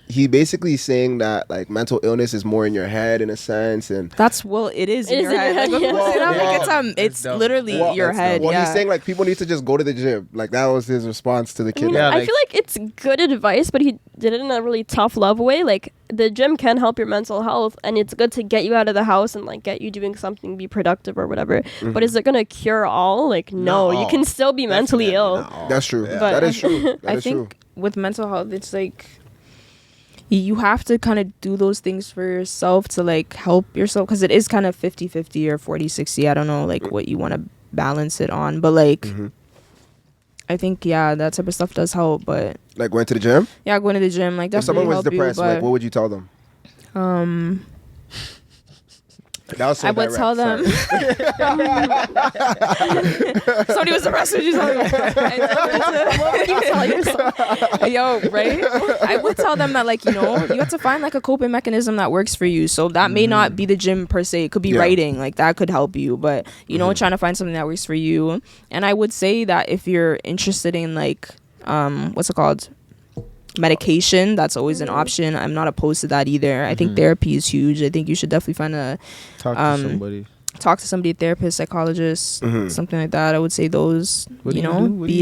A: he basically saying that like mental illness is more in your head in a sense, and
C: it is in your head. Like, it's literally your head.
A: Well, he's saying like people need to just go to the gym. Like that was his response to the kid.
D: I feel like it's good advice, but he did it in a really tough love way. Like the gym can help your mental health, and it's good to get you out of the house and like get you doing something, be productive or whatever. Mm-hmm. But is it gonna cure all? Like no, you can still be mentally ill.
A: That's true. Yeah. That is true.
C: I think with mental health, it's like you have to kind of do those things for yourself to like help yourself, because it is kind of 50-50 or 40-60. I don't know like what you want to balance it on, but like I think that type of stuff does help. But
A: like going to the gym,
C: going to the gym, like definitely
A: if someone was depressed, like what would you tell them?
C: I would tell them. Somebody was depressed. What would you tell yourself? Yo, right? I would tell them that, like, you know, you have to find like a coping mechanism that works for you. So that may not be the gym per se. It could be writing. Like that could help you. But you know, trying to find something that works for you. And I would say that if you're interested in like, what's it called? Medication, that's always an option. I'm not opposed to that either. I think therapy is huge. I think you should definitely find
B: talk to somebody,
C: a therapist, psychologist, something like that. I would say those, be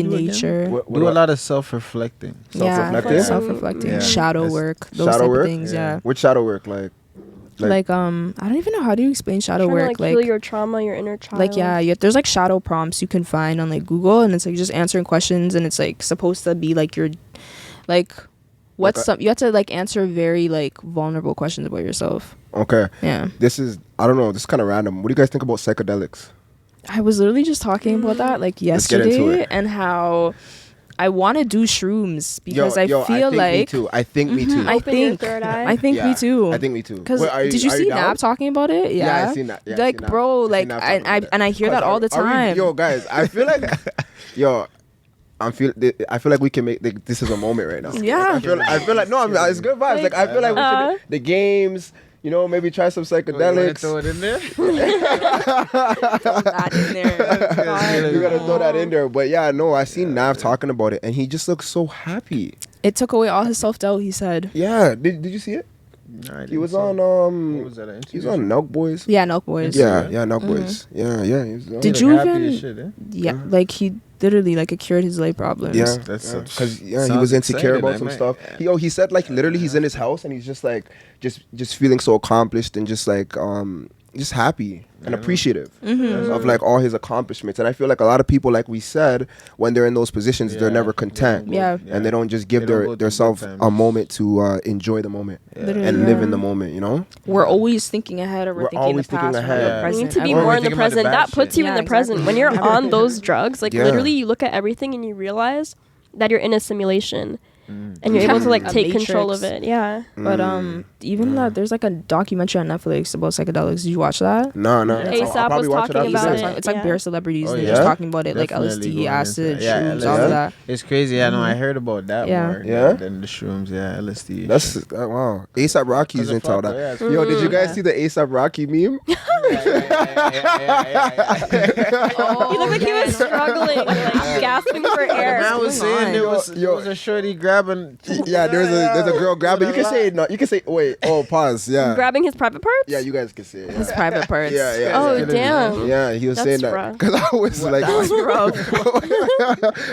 C: in nature.
B: Do a lot of self-reflecting.
C: Self-reflecting. Shadow work. Those type of things. Yeah.
A: What shadow work like?
C: I don't even know how do you explain shadow work.
D: To, like heal your trauma, your inner child.
C: Like there's like shadow prompts you can find on like Google, and it's like just answering questions, and it's like supposed to be like your like you have to like answer very like vulnerable questions about yourself.
A: Okay.
C: Yeah.
A: This is kind of random. What do you guys think about psychedelics?
C: I was literally just talking about that like yesterday, and how I want to do shrooms because I feel like
A: I think me too.
C: I think me too.
A: I think me too.
C: Because did you see Nap talking about it?
A: Yeah, I seen that. Yeah,
C: like bro, like I hear that all the time.
A: Yo, guys, I feel like I feel like we can make this is a moment right now.
C: Yeah.
A: I feel like no, it's good vibes. Like I feel like we should, the games, You know, maybe try some psychedelics.
B: Throw it in there.
C: Throw that in there.
A: You gotta throw that in there. But yeah, no, I seen Nav talking about it, and he just looks so happy.
C: It took away all his self-doubt, he said.
A: Yeah, did you see it?
B: No,
A: he was on
B: what was that,
A: he was on Nelk Boys.
C: Yeah, Nelk Boys.
A: Yeah, Nelk Boys. Yeah. He was on.
C: Did you even?
B: Shit, eh?
C: Yeah, like he literally like it cured his life problems.
A: Yeah, because he was insecure about some stuff. He said like literally he's in his house and he's just like just feeling so accomplished and just like just happy and appreciative of like all his accomplishments. And I feel like a lot of people, like we said, when they're in those positions, they're never content. And they don't just give themselves a moment to enjoy the moment and live in the moment, you know?
C: We're always thinking ahead, or we're thinking
A: always
C: the past,
A: thinking ahead.
D: You need to be more in the present. That puts you in the present. When you're on those drugs, like literally you look at everything and you realize that you're in a simulation. And you're able to like take control of it. Yeah.
C: But even that, there's like a documentary on Netflix about psychedelics. Did you watch that?
A: No.
D: ASAP was talking about it.
C: It's like bare celebrities. They're just talking about it,
B: definitely,
C: like LSD, acid, shrooms,
B: LSD.
C: all of that.
B: It's crazy. Yeah, no, I heard about that more than the shrooms. Yeah, LSD.
A: That's wow. ASAP Rocky's into all that. Yo, did you guys see the ASAP Rocky meme?
D: He looked like he was struggling, like gasping for air.
B: I was saying there was a shorty grabbing.
A: Yeah, there's a girl grabbing. You can say no. You can say wait. Oh, pause. Yeah.
D: Grabbing his private parts.
A: Yeah, you guys can say it.
C: His private parts.
A: Yeah.
D: Oh damn.
A: Yeah, he was saying that because I was like,
C: That's rough.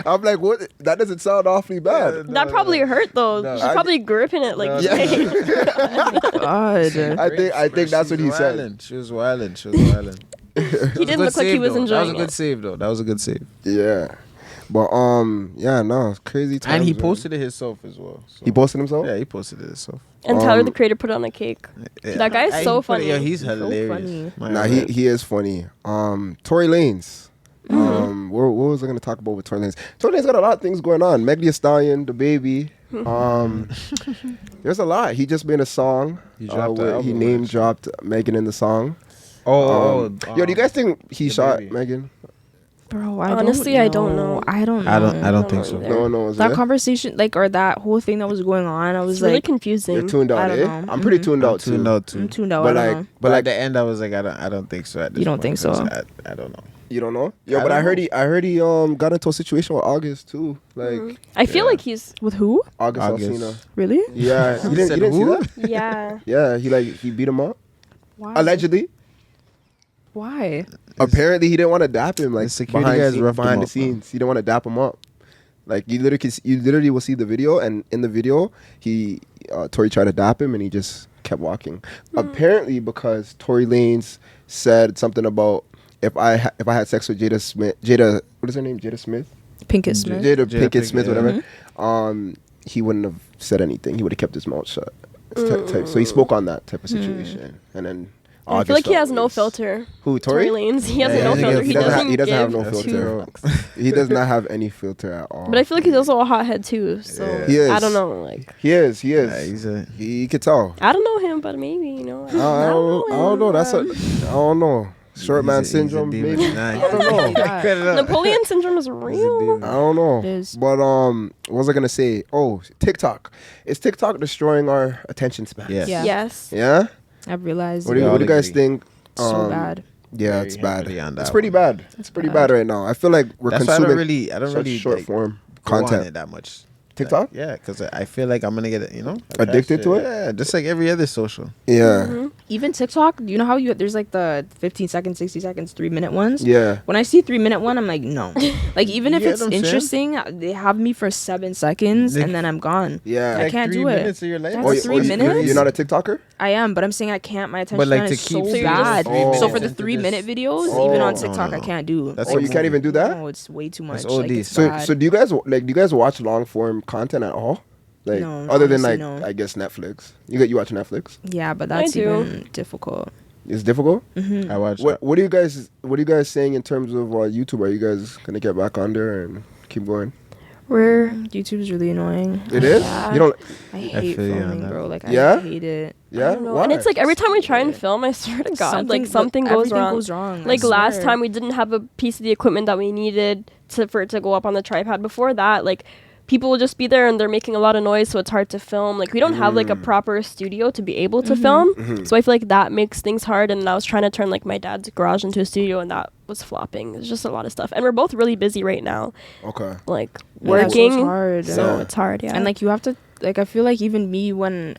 A: I'm like, what? That doesn't sound awfully bad.
D: That probably hurt though. She's probably gripping it like.
C: God.
A: I think that's what he said.
B: She was wilding. He
D: didn't look like he was enjoying it.
B: That was a good save though. That was a good save.
A: Yeah. But it's crazy times.
B: And he posted it himself as well. So.
A: He posted himself?
B: Yeah, he posted it himself.
D: And Tyler the Creator put it on a cake. That guy is so funny.
B: Yeah, he's hilarious.
C: So
A: nah, he is funny. Tory Lanez. What was I gonna talk about with Tory Lanez? Tory Lanez got a lot of things going on. Meg Thee Stallion, the baby. There's a lot. He just made a song. He name dropped Megan in the song. Yo, do you guys think he shot Megan?
C: Bro,
D: I don't know.
C: I don't
B: think so.
A: No one knows
C: that conversation, like, or that whole thing that was going on. I was
D: really
C: like,
D: confusing.
A: You're tuned out, eh? I'm pretty tuned out too.
C: I'm tuned out.
B: But at the end, I was like, I don't think so.
C: You don't think so?
B: I don't know.
A: You don't know? Yo, but I heard he got into a situation with August too. Like,
D: I feel like he's
C: with who?
A: August Alsina.
C: Really?
A: Yeah, you didn't see that?
D: Yeah.
A: Yeah, he beat him up.
C: Why?
A: Allegedly.
C: Why?
A: Apparently, he didn't want to dap him like behind the scenes. He didn't want to dap him up. Like you literally will see the video, and in the video, Tory tried to dap him, and he just kept walking. Apparently, because Tory Lanez said something about if I had sex with Jada, what is her name? Jada Smith.
C: Pinkett Smith.
A: Jada Pinkett Smith, whatever. He wouldn't have said anything. He would have kept his mouth shut. So he spoke on that type of situation, and then.
D: I feel like he has no filter.
A: Who, Tory
D: Lanez? He has no filter. He doesn't
A: have no filter. He does not have any filter at all.
D: But I feel like he's also a hothead too. So
A: he is.
D: I don't know. Like
A: he is.
B: Yeah,
A: he could tell.
D: I don't know him, but maybe I
A: don't know. I don't know. Short man syndrome, maybe. I don't know.
D: Napoleon syndrome is real.
A: I don't know. But what was I gonna say? Oh, TikTok. Is TikTok destroying our attention span?
D: Yes.
A: Yeah.
C: I've realized.
A: What do you guys think?
C: So bad.
A: Yeah, it's bad. It's pretty bad. It's pretty bad right now. I feel like we're consuming
B: I don't really
A: short form content
B: that much.
A: TikTok?
B: Yeah, because I feel like I'm gonna get
A: addicted to it.
B: Yeah, just like every other social.
A: Yeah.
C: Even TikTok, you know how there's like the 15 seconds, 60 seconds, 3-minute ones?
A: Yeah.
C: When I see 3-minute one, I'm like, no. Like, even if it's interesting, they have me for 7 seconds and then I'm gone.
A: Yeah.
C: I can't do it.
B: 3 minutes of your life?
C: That's 3 minutes?
A: You're not a TikToker?
C: I am, but I'm saying I can't. My attention span is so bad. So for the 3-minute videos, even on TikTok, I can't do.
A: You can't even do that?
C: No, it's way too much.
A: So do you guys watch long form content at all? Like, no, other than like I guess Netflix. You watch Netflix?
C: Yeah, but that's even difficult.
A: It's difficult.
C: Mm-hmm.
B: I watch.
A: What are you guys saying in terms of YouTube? Are you guys gonna get back on there and keep going?
C: YouTube's really annoying.
A: It is.
C: Yeah.
A: You don't.
C: I hate filming, bro. Like I hate it.
A: Yeah.
D: Why? And it's like every time we try and film, I swear to God, something goes wrong. Like last time, we didn't have a piece of the equipment that we needed for it to go up on the tripod. Before that, like people will just be there and they're making a lot of noise, so it's hard to film. Like we don't have like a proper studio to be able to film, so I feel like that makes things hard. And I was trying to turn like my dad's garage into a studio, and that was flopping. It's just a lot of stuff, and we're both really busy right now.
A: Okay.
D: Like working,
C: so it's hard.
D: So it's hard. Yeah.
C: And like you have to like, I feel like even me when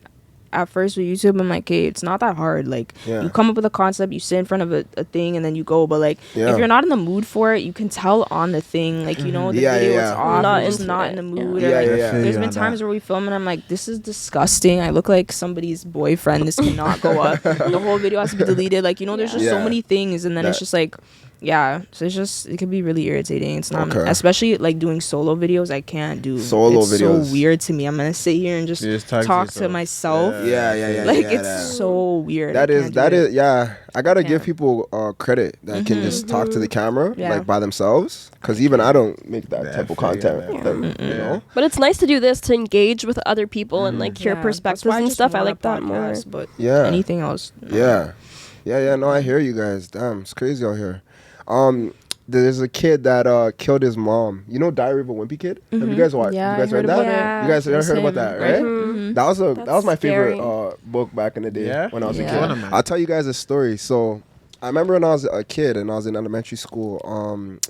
C: at first with YouTube, I'm like, hey, it's not that hard. Like you come up with a concept, you sit in front of a thing, and then you go. But like if you're not in the mood for it, you can tell on the thing. Like you know the video is off, not in the mood. Or, like, there's been times where we film and I'm like, this is disgusting. I look like somebody's boyfriend. This cannot go up. The whole video has to be deleted. Like you know, there's just so many things, and then it's just like. Yeah, so it's just, it can be really irritating. It's not, especially like doing solo videos. I can't do
A: solo videos.
C: It's so weird to me. I'm gonna sit here and just talk to myself.
A: Yeah.
C: Like it's so weird.
A: That is. Yeah, I gotta give people credit that can just talk to the camera like by themselves. Because even I don't make that type of content. You know.
D: But it's nice to do this to engage with other people and like hear perspectives and stuff. I like that more.
C: But anything else?
A: No. Yeah. No, I hear you guys. Damn, it's crazy out here. There's a kid that killed his mom. You know, Diary of a Wimpy Kid. Have you guys watched?
C: Yeah,
A: you guys read that? You guys ever heard about that, right? That was my favorite book back in the day when I was a kid. I'll tell you guys a story. So I remember when I was a kid and I was in elementary school.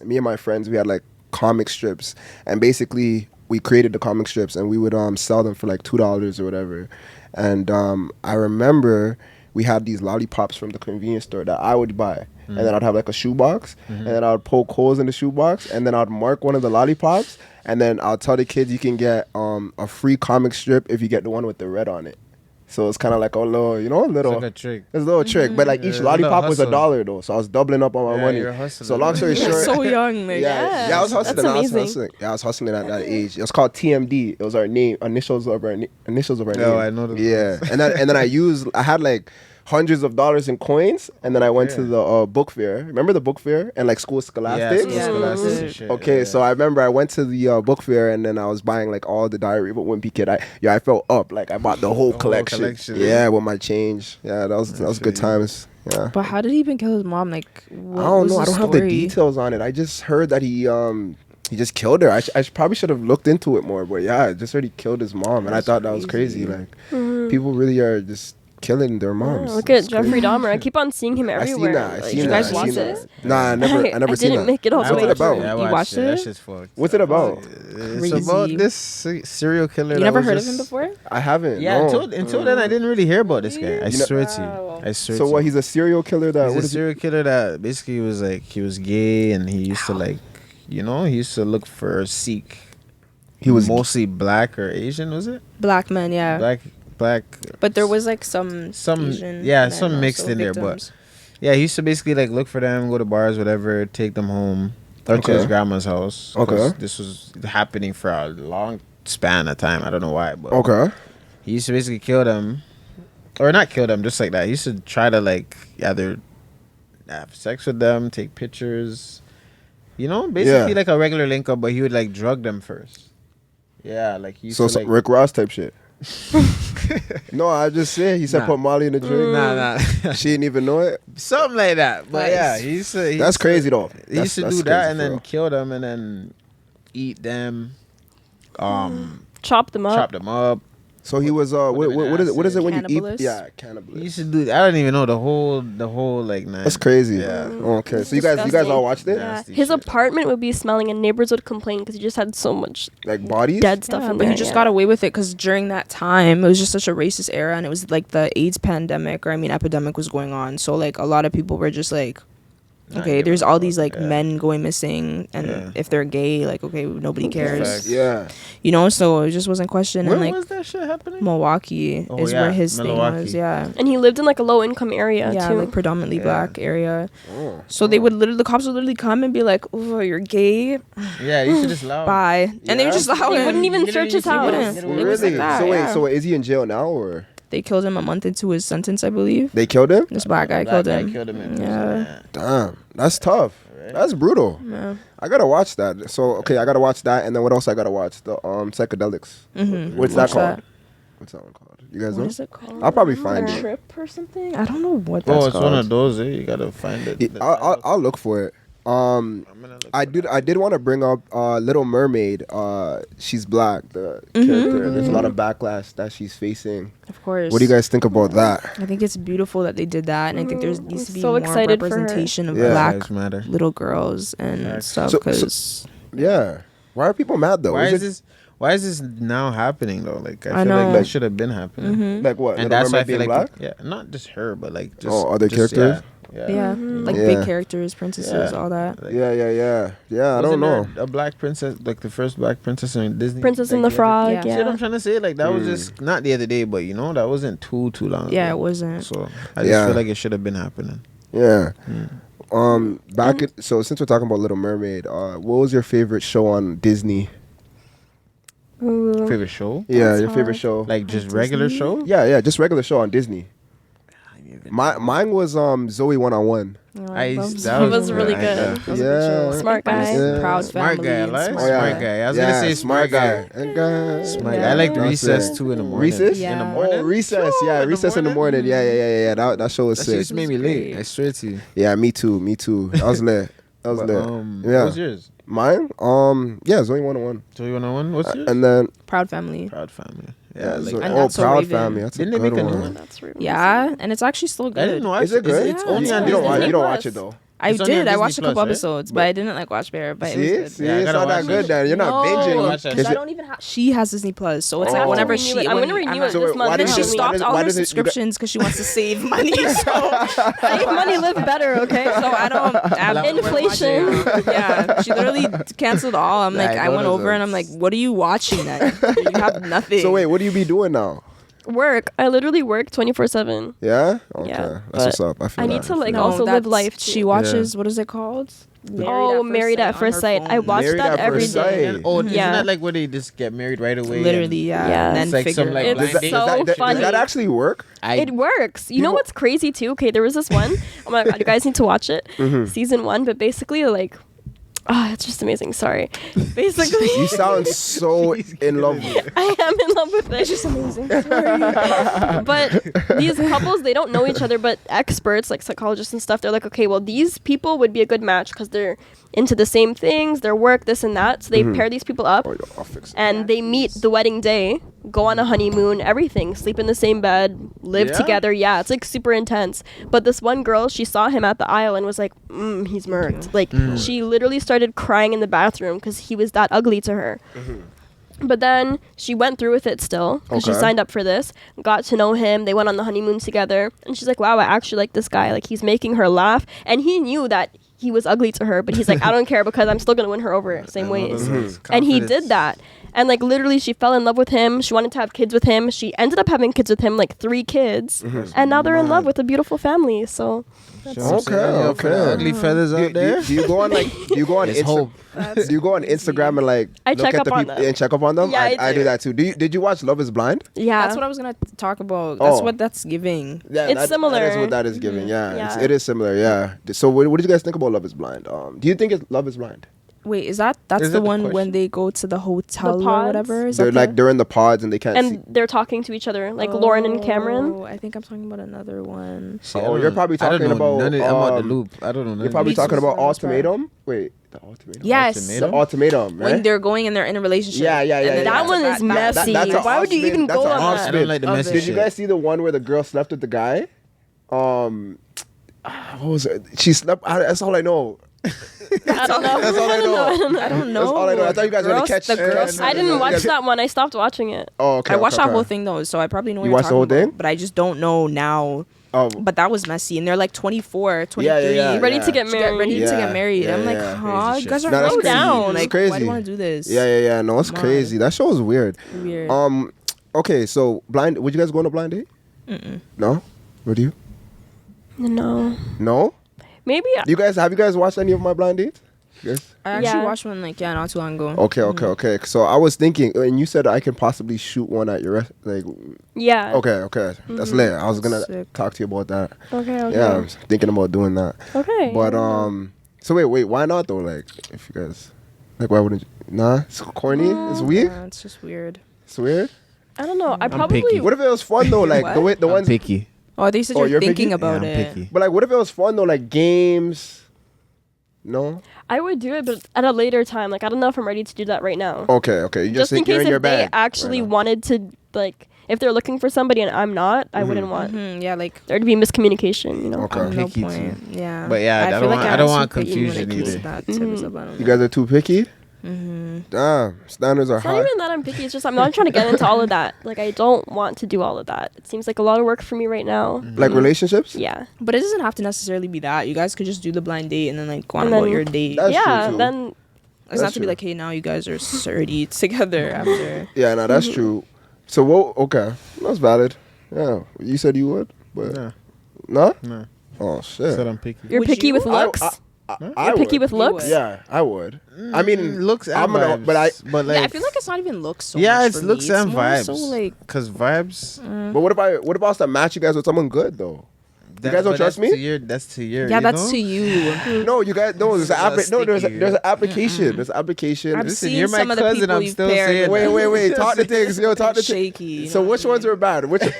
A: Me and my friends, we had like comic strips, and basically we created the comic strips and we would sell them for like $2 or whatever. And I remember we had these lollipops from the convenience store that I would buy. And then I'd have like a shoebox, and then I'd poke holes in the shoebox, and then I'd mark one of the lollipops, and then I'll tell the kids you can get a free comic strip if you get the one with the red on it. So it's kind of like a little, you know,
B: It's like a trick.
A: It's a little trick, but like each lollipop was $1 though, so I was doubling up on my money. So long story short,
C: so young, like,
A: I was hustling. I was hustling at that age. It was called TMD. It was our name, initials of our name.
B: Oh, I know that.
A: Yeah, and then I had like hundreds of dollars in coins, and then I went to the book fair. Remember the book fair and like School Scholastics?
B: Scholastic.
A: Okay, so I remember I went to the book fair, and then I was buying like all the Diary of a Wimpy Kid. I felt up, like I bought the whole collection. Yeah, with my change. Yeah, that was good times. Yeah.
C: But how did he even kill his mom? Like,
A: I don't know. I don't have the details on it. I just heard that he just killed her. I probably should have looked into it more, but yeah, I just heard he killed his mom, and I thought that was crazy. Like people really are just killing their moms.
D: Look at Jeffrey Dahmer. I keep on seeing him everywhere.
A: I seen that.
D: You guys watch it?
A: Nah, I never seen that.
D: I didn't make it all the way.
A: What's it about?
B: Yeah,
C: you watched it?
B: That shit's fucked.
A: What's it about?
B: It's about this serial killer.
C: You never heard of him before?
A: I haven't.
B: Yeah,
A: no.
B: until then, I didn't really hear about this guy. I swear to you.
A: So what? He's a serial killer that.
B: He's a serial killer that basically was like, he was gay, and he used to like, you know, he used to look for Sikh. He was mostly black or Asian, was it?
C: Black men, yeah.
B: Black.
C: But there was like some Asian
B: some mixed in there, but yeah, he used to basically like look for them, go to bars, whatever, take them home, or to his grandma's house. Okay. This was happening for a long span of time. I don't know why, but he used to basically kill them, or not kill them, just like that. He used to try to like either have sex with them, take pictures, you know, basically like a regular link up, but he would like drug them first. Yeah, like he used to, like,
A: Rick Ross type shit. No, I just said he said put Molly in the drink.
B: Nah.
A: She didn't even know it.
B: Something like that. But yeah,
A: that's crazy though.
B: He used to do that and then kill them and then eat them.
D: Chop them up.
A: So he was what is it when you eat? Yeah, cannibalism.
B: He used to do. I don't even know the whole like.
A: That's crazy. Yeah. Okay. So you guys all watched it?
D: Yeah. His apartment would be smelling, and neighbors would complain because he just had so much
A: like bodies,
D: dead stuff in
C: but
D: there.
C: He just got away with it because during that time it was just such a racist era, and it was like the AIDS pandemic, or epidemic was going on. So like a lot of people were just like, okay, there's all these like men going missing, and if they're gay, like okay, nobody cares.
A: Yeah,
C: you know, so it just wasn't questioned.
B: Where
C: like,
B: was that shit happening?
C: Milwaukee is where his thing was. Yeah,
D: and he lived in like a low income area too,
C: like predominantly black area. So they would the cops would literally come and be like, "Oh, you're gay."
B: Yeah, you should just allow.
C: Bye, and they would just allow him.
D: They wouldn't even search his house.
A: Really? Like that, so wait, is he in jail now or?
C: They killed him a month into his sentence, I believe.
A: They killed him?
C: This black guy killed him.
A: Yeah. Damn, that's tough. Right. That's brutal. Yeah. I gotta watch that. So okay, I gotta watch that, and then what else I gotta watch? The Psychedelics.
C: Mm-hmm.
A: What's that called? What's that one called? You guys know?
C: What is it called?
A: I'll probably find it.
C: Trip or something? I don't know what that's called.
B: It's one of those. You gotta find it.
A: I'll look for it. I did want to bring up Little Mermaid. She's black. The character. There's a lot of backlash that she's facing.
C: Of course.
A: What do you guys think about that?
C: I think it's beautiful that they did that, and I think there needs to be
D: so
C: more representation of black little girls and stuff. Because
A: why are people mad though?
B: Why is this now happening though? Like I feel like that should have been happening.
A: Like what?
B: And that's why I feel like not just her, but like just
A: other characters.
C: Like big characters, princesses, all that.
B: Like,
A: I don't know.
B: A black princess, like the first black princess in Disney.
D: Princess and the Frog.
C: Yeah.
B: See what I'm trying to say? Like that was just not the other day, but that wasn't too long.
C: Yeah,
B: ago.
C: It wasn't.
B: So I just feel like it should have been happening.
A: Yeah. So since we're talking about Little Mermaid, what was your favorite show on Disney?
B: Favorite show?
A: Yeah, your favorite show.
B: Like just regular show?
A: Yeah, just regular show on Disney. Mine was Zoe 101.
D: That was really good. Smart guy.
C: Proud family.
B: Smart guy. I was gonna say smart guy. Smart guy. I liked Recess too in the morning.
A: Recess?
B: In the morning?
A: Oh, Recess. Yeah, Recess in the morning. Yeah. That show was sick.
B: That just made me late. I swear to you.
A: Yeah, me too. That was lit.
B: What was yours?
A: Mine? Zoe 101.
B: Zoe 101? What's yours?
A: And then
C: Proud Family.
A: Yeah,
C: and that's so
A: Proud
C: Raven.
A: Family. That's
B: Didn't
A: a
B: they
A: good
B: make a
A: one.
B: new one?
D: That's Raven.
C: Yeah, and it's actually still good.
B: I didn't know.
A: Is it good?
B: It's only on
A: you don't
B: Disney.
A: you don't watch it though.
C: I did. I watched a couple
B: right?
C: episodes, but I didn't watch Bear. But it was good.
A: See, it's not that good. Then you're not binging.
C: Because I don't even have. She has Disney Plus, so it's like whenever she.
D: I'm gonna renew it this month.
C: Then she stopped all her subscriptions because she wants to save money.
D: Save money, live better. Okay.
C: So I don't.
D: Inflation.
C: Yeah, she literally canceled all. I'm like, I went over and I'm like, what are you watching then? You have nothing.
A: So wait, what do you be doing now?
D: Work. I literally work 24/7.
A: Yeah. Okay.
D: Yeah,
A: that's what's up.
D: I need to also live life. Too.
C: She watches. What is it called?
D: Married at First Sight. I watch that every day.
B: Oh, isn't that like where they just get married right away?
C: Literally, yeah. And
B: then like some like
D: it's so funny.
A: Does that actually work?
D: It works. You know what's crazy too? Okay, there was this one. Oh my god, you guys need to watch it. Season 1, but basically it's just amazing. Sorry. Basically,
A: you sound so in love with it.
D: I am in love with it. It's just amazing. But these couples, they don't know each other, but experts like psychologists and stuff, they're like, okay, well, these people would be a good match because they're into the same things, their work, this and that. So they pair these people up, and they meet the wedding day, go on a honeymoon, everything, sleep in the same bed, live together. Yeah, it's like super intense. But this one girl, she saw him at the aisle and was like, he's murked. Like she literally started crying in the bathroom because he was that ugly to her. But then she went through with it still because she signed up for this, got to know him. They went on the honeymoon together, and she's like, wow, I actually like this guy. Like, he's making her laugh, and he knew that he was ugly to her, but he's like, I don't care because I'm still gonna win her over same ways. And he did that. And like literally she fell in love with him. She wanted to have kids with him. She ended up having kids with him, like 3 kids. And now they're in love with a beautiful family. So
A: okay.
B: Ugly feathers out there.
A: Do you go on do you go on Instagram and like
D: I
A: look
D: check
A: at
D: up
A: the
D: on
A: people
D: them?
A: and check up on them?
D: Yeah,
A: I do that too. Did you watch Love is Blind?
D: yeah,
C: That's what I was gonna talk about. That's what that's giving.
A: Yeah,
D: It's similar.
A: That is what that is giving. Yeah,
D: Yeah.
A: it is similar. Yeah. So what did you guys think about Love is Blind? Do you think Love is Blind?
C: Wait, that's the one when they go to the hotel
D: The
C: or
D: pods?
C: whatever?
A: They're in the pods and they can't see.
D: and they're talking to each other, like Lauren and Cameron.
C: I think I'm talking about another one.
A: You're probably talking about.
B: I'm out the loop. I don't know.
A: You're probably talking about Ultimatum. Wait, the Ultimatum.
C: Yes.
A: The Ultimatum, right?
C: When they're going and they're in a relationship.
A: Yeah.
C: And then
D: That one is messy.
A: That's a
D: Why would you even go on that?
B: I don't like the messy
A: Did you
B: shit.
A: guys see the one where the girl slept with the guy? What was it? She slept. That's all I know.
D: I don't know.
A: That's all I know.
C: I don't know.
A: That's all I know. I thought you guys were gonna catch.
C: The girls.
D: I didn't watch that one. I stopped watching it.
A: Oh, okay.
C: I watched that whole thing though, so I probably know what
A: You
C: you're
A: watched the whole
C: talking about,
A: thing?
C: but I just don't know now.
A: Oh,
C: But that was messy, and they're like 24, 23,
A: Yeah.
D: Ready to get
C: to
D: married.
C: ready to get married.
A: Yeah,
C: I'm like,
A: yeah.
C: huh?
B: Crazy
C: You guys
B: shit.
C: are
A: No, that's
C: slow
A: crazy.
C: down.
A: It's
C: Like,
A: crazy.
C: why do you want to do this?
A: Yeah. No, it's
C: Come on.
A: crazy. That show is weird.
C: Weird.
A: Okay, so blind. Would you guys go on a blind date? No. Would you?
D: No.
A: No.
D: Maybe.
A: Have you guys watched any of my blind dates? Yes.
C: I actually
D: Yeah.
C: watched one not too long ago.
A: Okay. So I was thinking, and you said I can possibly shoot one at your
D: Yeah.
A: Okay. That's lit. I was gonna
C: Sick.
A: talk to you about that.
D: Okay.
A: Yeah, I was thinking about doing that.
D: Okay.
A: But so wait, why not though? Like, if you guys why wouldn't you? Nah, it's corny. It's weird.
C: Yeah, it's just weird.
A: It's weird.
D: I don't know. I
B: I'm
D: probably.
B: picky.
A: What if it was fun though? Like the
B: I'm
A: ones.
B: picky.
C: Oh, they said
A: Oh,
C: you're
A: you're
C: thinking
A: picky?
C: about
B: Yeah, I'm
C: it.
B: picky.
A: But like, what if it was fun though? Like games. No.
D: I would do it, but at a later time. Like I don't know if I'm ready to do that right now.
A: Okay. You
D: just in case if they actually
A: right
D: wanted to like. If they're looking for somebody and I'm not, I wouldn't want
C: like
D: there to be mismiscommunication, you know.
A: Okay.
B: I'm picky
C: no
B: too.
C: Yeah.
B: But yeah, I don't want confusion either.
A: You guys are too picky? Damn, standards are
D: it's
A: high.
D: not even that I'm picky. It's just I'm not trying to get into all of that. Like I don't want to do all of that. It seems like a lot of work for me right now.
A: Like relationships?
D: Yeah.
C: But it doesn't have to necessarily be that. You guys could just do the blind date and then like go on about your date.
A: That's
D: yeah.
A: true too.
D: Then
C: it's not to be like, hey, now you guys are already together after.
A: Yeah, no, that's true. So what? Okay, that's valid. Yeah, you said you would, but no. Oh shit.
B: Said I'm picky.
D: You're picky with looks. You're picky with looks.
A: Yeah, I would. I mean,
B: looks and vibes.
A: But
C: yeah, I feel like it's not even looks. So
B: yeah,
C: much
B: it's
C: for
B: looks
C: me.
B: and
C: It's more
B: vibes.
C: So like,
B: cause vibes.
A: But what if I was to match you guys with someone good though? You guys don't trust me?
B: That's to your.
C: yeah, that's to you.
A: No, you guys. No, there's an application. There's an application.
C: I've
B: Listen,
C: seen
B: you're my
C: some of the
B: cousin.
C: people
B: I'm
C: you've
B: still
C: paired
B: saying.
C: with.
A: Wait. Talk the things. Yo, talk the
C: shaky.
A: So which ones are bad? Which? I'm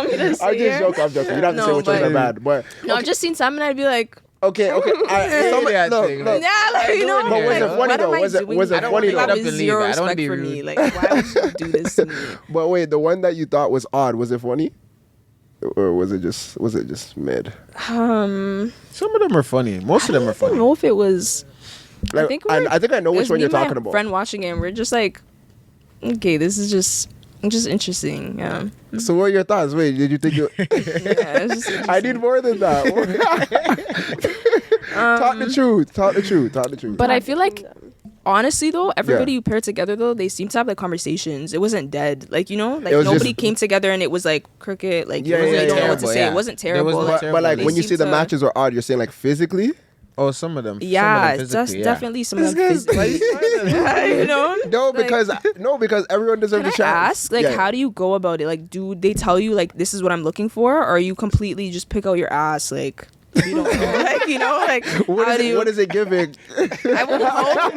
A: just joking. You don't have to say which ones are bad. But
C: no, I've just seen some and I'd be like,
A: okay. Look.
C: yeah, like, you know.
A: But was it funny though? Was it funny though?
C: That was zero respect for me. Like, why would you do this to me?
A: But wait, the one that you thought was odd, was it funny? Or was it just mid?
B: Some of them are funny. Most of them are funny.
C: I don't know if it was.
A: Like, I think I know which one you're talking about.
C: Friend watching it, and we're just like, okay, this is just interesting. Yeah.
A: So what are your thoughts? Wait, did you think you? I need more than that. Talk the truth.
C: But I feel like, honestly though, everybody who paired together though, they seemed to have like conversations. It wasn't dead, like, you know, like nobody came together and it was like crooked, like you don't know what to say. It wasn't terrible.
A: But like when you say the matches are odd, you're saying like physically.
B: Oh, some of them.
C: Yeah, just definitely some of them physically. You know?
A: No, because everyone deserves a chance.
C: Ask, like, how do you go about it? Like, do they tell you like this is what I'm looking for, or are you completely just pick out your ass like? You don't know, like, you know, like
A: what is it giving?
C: I would hope.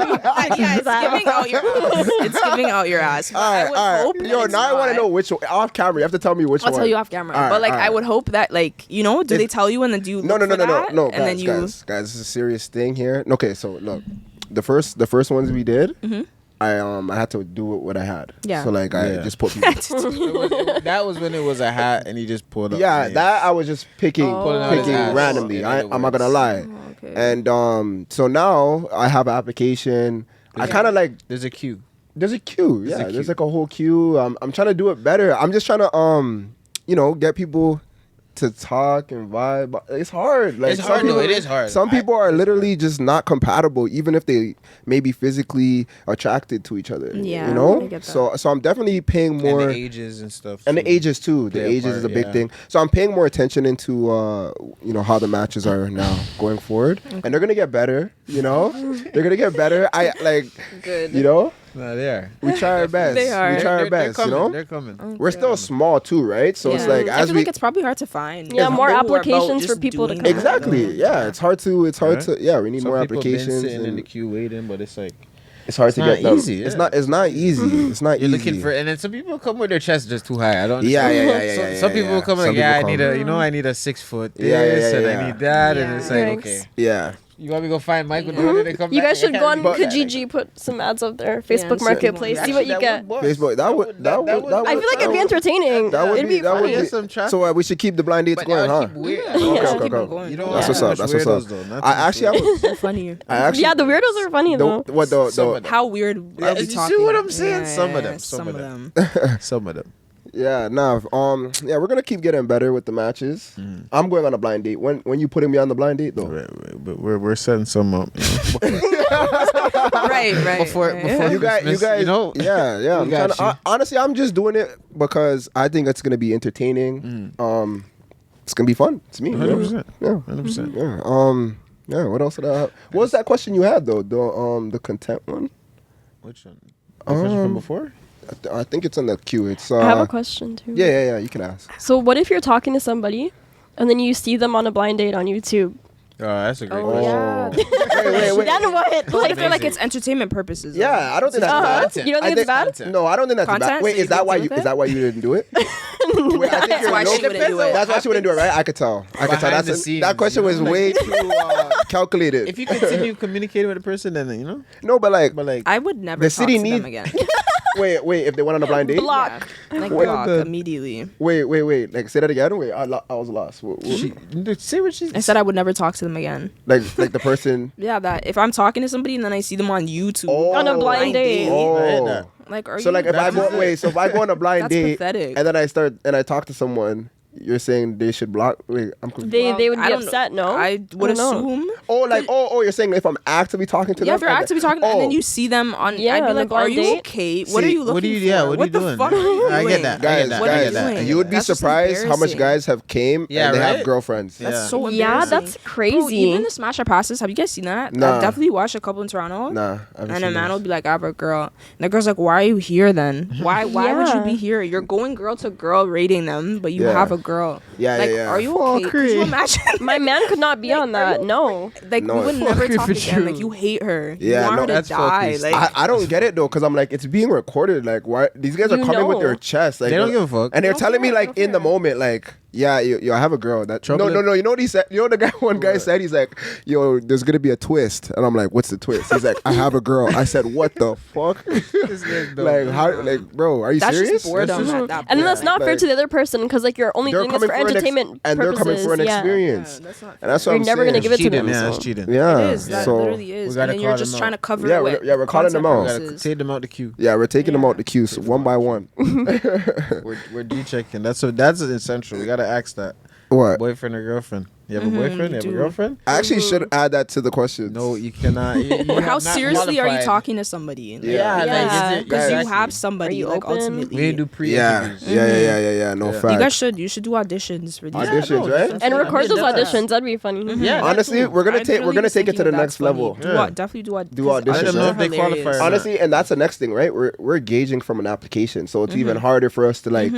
C: Yeah, it's giving out your ass. It's giving out your ass.
A: All right. Yo, now I want to know which one. Off camera, you have to tell me which one.
C: I'll tell you off camera. But like, I would hope that, like, you know, do they tell you and then do you
A: no,
C: guys,
A: guys, this is a serious thing here. Okay, so look, the first ones we did. I had to do what I had. Yeah. So like I just put people.
B: That was when it was a hat and he just pulled up.
A: Yeah, that I was just picking randomly. I'm not gonna lie. Oh, okay. And so now I have an application. I kind of like.
B: There's a queue.
A: There's like a whole queue. I'm trying to do it better. I'm just trying to get people to talk and vibe. It's hard. Like,
B: it's hard. No, it is hard.
A: Some people are literally just not compatible, even if they may be physically attracted to each other. Yeah, you know. I get that. So I'm definitely paying more.
B: And the ages and stuff.
A: And the ages too. The ages is a big thing. So I'm paying more attention into how the matches are now going forward, and they're gonna get better. You know, they're gonna get better. I like. Good. You know.
B: No, they are.
A: We try our best.
C: They are.
A: We try our best.
B: Coming,
A: you know,
B: they're coming.
C: Okay.
A: We're still small too, right? So it's like
C: I feel like it's probably hard to find.
D: Yeah, more applications for people to come.
A: Exactly. Yeah, it's hard to. Yeah, we need more applications.
B: Been sitting in the queue waiting, but it's like.
A: It's hard to get them.
B: Easy, yeah.
A: It's not easy. It's not
B: You're
A: easy.
B: Looking for, and then some people come with their chest just too high. I don't.
A: Yeah.
B: Some people come like, I need a 6 foot. This, and I need that, and it's like, okay.
A: Yeah.
B: You want me to go find Michael? You
D: guys should go on Kijiji, put some ads up there. Facebook Marketplace, see what you get.
A: Facebook, that would.
D: I feel like it'd be entertaining. It'd be funny.
A: So we should keep the blind dates going, huh?
B: Okay.
A: That's what's up. That's what's up. I was
C: so funny.
D: Yeah, the weirdos are funny though.
A: What the?
C: How weird are we talking?
B: You see what I'm saying?
C: Some
B: of them.
A: Yeah, we're gonna keep getting better with the matches. I'm going on a blind date. When you putting me on the blind date though?
B: But we're setting some up.
C: right.
B: Before
A: you guys, you know, yeah. Honestly, I'm just doing it because I think it's gonna be entertaining. It's gonna be fun. It's me.
B: 100%.
A: Yeah,
B: 100%.
A: Yeah. Yeah. What else did I have? What was that question you had though? The content one.
B: Which one? The question from before?
A: I think it's in the queue. It's.
D: I have a question too.
A: Yeah. You can ask.
D: So what if you're talking to somebody, and then you see them on a blind date on YouTube,
B: Oh, that's a great
D: Oh, yeah.
A: wait.
D: Then what?
C: But I feel like it's entertainment purposes.
A: Yeah, I don't think that's bad.
D: You don't think it's bad?
A: No, I don't think that's
C: Content?
A: bad. Wait,
C: So
A: is that why you didn't do it? Wait, I think
C: That's why she wouldn't do it.
A: That's why she wouldn't do it, right? I could tell.
B: Behind the scenes,
A: That question was way too calculated.
B: If you continue communicating with a person, then you know.
A: No, but like
C: I would never
A: the
C: talk
A: city
C: to
A: needs
C: them again.
A: Wait, if they went on a blind date?
D: Block.
C: Yeah. Like
A: Wait,
C: block immediately.
A: Wait. Like say that again. Wait, I was lost.
B: Say what she
C: I said I would never talk to them again.
A: Like the person.
C: Yeah, that if I'm talking to somebody and then I see them on YouTube
D: On a blind date.
A: Oh.
C: like are
A: So
C: you
A: like if I go on a blind
C: That's
A: date
C: pathetic.
A: and then I talk to someone, you're saying they should block. Wait, I'm confused.
D: They would
C: I
D: be
C: don't
D: upset, no?
C: I would
D: don't know.
C: assume.
A: You're saying if I'm actively talking to them.
C: Yeah, if you're actively talking and then you see them on,
D: Yeah,
C: I'd be
D: on a
C: like,
D: blind
C: are you
D: date?
C: okay? What are you looking
B: what are you-
C: for?
B: yeah, what are
C: what
B: you
C: the
B: doing?
C: fuck are you
B: I
C: doing?
B: get that.
A: Guys,
C: What are you doing?
A: you would be
C: That's just
A: surprised how much
C: embarrassing.
A: guys have came
B: Yeah,
A: and they have
B: right?
A: girlfriends.
C: That's
B: Yeah.
C: so
D: Yeah,
C: embarrassing.
D: that's crazy.
C: Bro, even the Smash or Passes, have you guys seen that?
A: Nah.
C: I've definitely watched a couple in Toronto.
A: Nah, I haven't
C: And
A: seen
C: a man
A: this.
C: will be like, I have a girl. And the girl's like, why are you here then? Why would you
D: Yeah.
C: be here? You're going girl to girl rating them, but you
A: Yeah.
C: have a girl.
A: Yeah,
C: like,
A: yeah.
C: are you okay? Could you imagine?
D: My man could not be on that. No.
C: Like,
A: No,
C: we would
A: it's
C: never
B: fucking
C: talk
B: for
C: again. Like,
B: you.
C: you hate her.
A: Yeah,
C: you want
A: no,
C: her to
B: that's
C: die.
B: fucking
C: Like,
A: I don't get it though, because I'm like, it's being recorded. Like, why these guys are
D: You
A: coming with
D: know.
A: their chest? Like,
B: They don't give a fuck.
A: and they're
C: They don't
A: telling me
C: care,
A: like
C: they don't
A: in the
C: care.
A: moment, like, yeah, yo, I have a girl. That
B: Trouble
A: no. You know what he said? You know what one guy said? He's like, yo, there's gonna be a twist, and I'm like, what's the twist? He's like, I have a girl. I said, what the fuck? Like, how? Like, bro, are you
C: that's
A: serious?
C: just boredom at that
D: And then
C: point.
D: that's not fair
A: Like-
D: to the other person because like you're only
A: They're
D: doing this
A: coming
D: for
A: for
D: entertainment
A: and they're coming for an
D: purposes, yeah.
A: experience.
C: Yeah, that's not
A: And that's what
D: You're
A: I'm
D: never
A: saying.
D: gonna give it to
B: cheating.
D: them.
B: Yeah,
D: so.
B: that's cheating.
A: Yeah.
C: It is. That
A: So
C: literally is.
B: we gotta
C: And then you're
B: call
C: just
B: them
C: trying to
B: out.
C: cover
A: Yeah,
C: it
A: we're-
C: with
A: yeah, we're calling them
C: content
A: out.
B: Gotta
C: purposes.
B: take them out the queue.
A: yeah, we're taking them out the queues one by one.
B: We're G-checking. That's essential. We gotta ask that.
A: What?
B: Boyfriend or girlfriend? You have a boyfriend? You have a
C: do.
B: girlfriend?
A: I actually should add that to the questions.
B: No, you cannot.
C: Or how
B: have not
C: seriously are you
B: qualified.
C: talking to somebody?
A: Yeah.
D: Yeah.
C: Because you
A: Exactly.
C: have somebody,
D: Are you
C: like,
D: open?
C: ultimately.
B: We didn't do
A: Yeah,
B: pre-interviews.
A: yeah. No
B: Yeah.
A: fact.
C: You guys should. You should do auditions for these.
A: Auditions, right?
D: And record those
B: Yeah.
D: auditions. That'd be funny.
B: Yeah,
A: Honestly, we're gonna take it to the next level.
B: Yeah.
C: Definitely do auditions.
A: Do auditions,
B: I don't know if they
C: Hilarious.
B: qualify or not.
A: Honestly, and that's the next thing, right? We're gauging from an application, so it's even harder for us to like,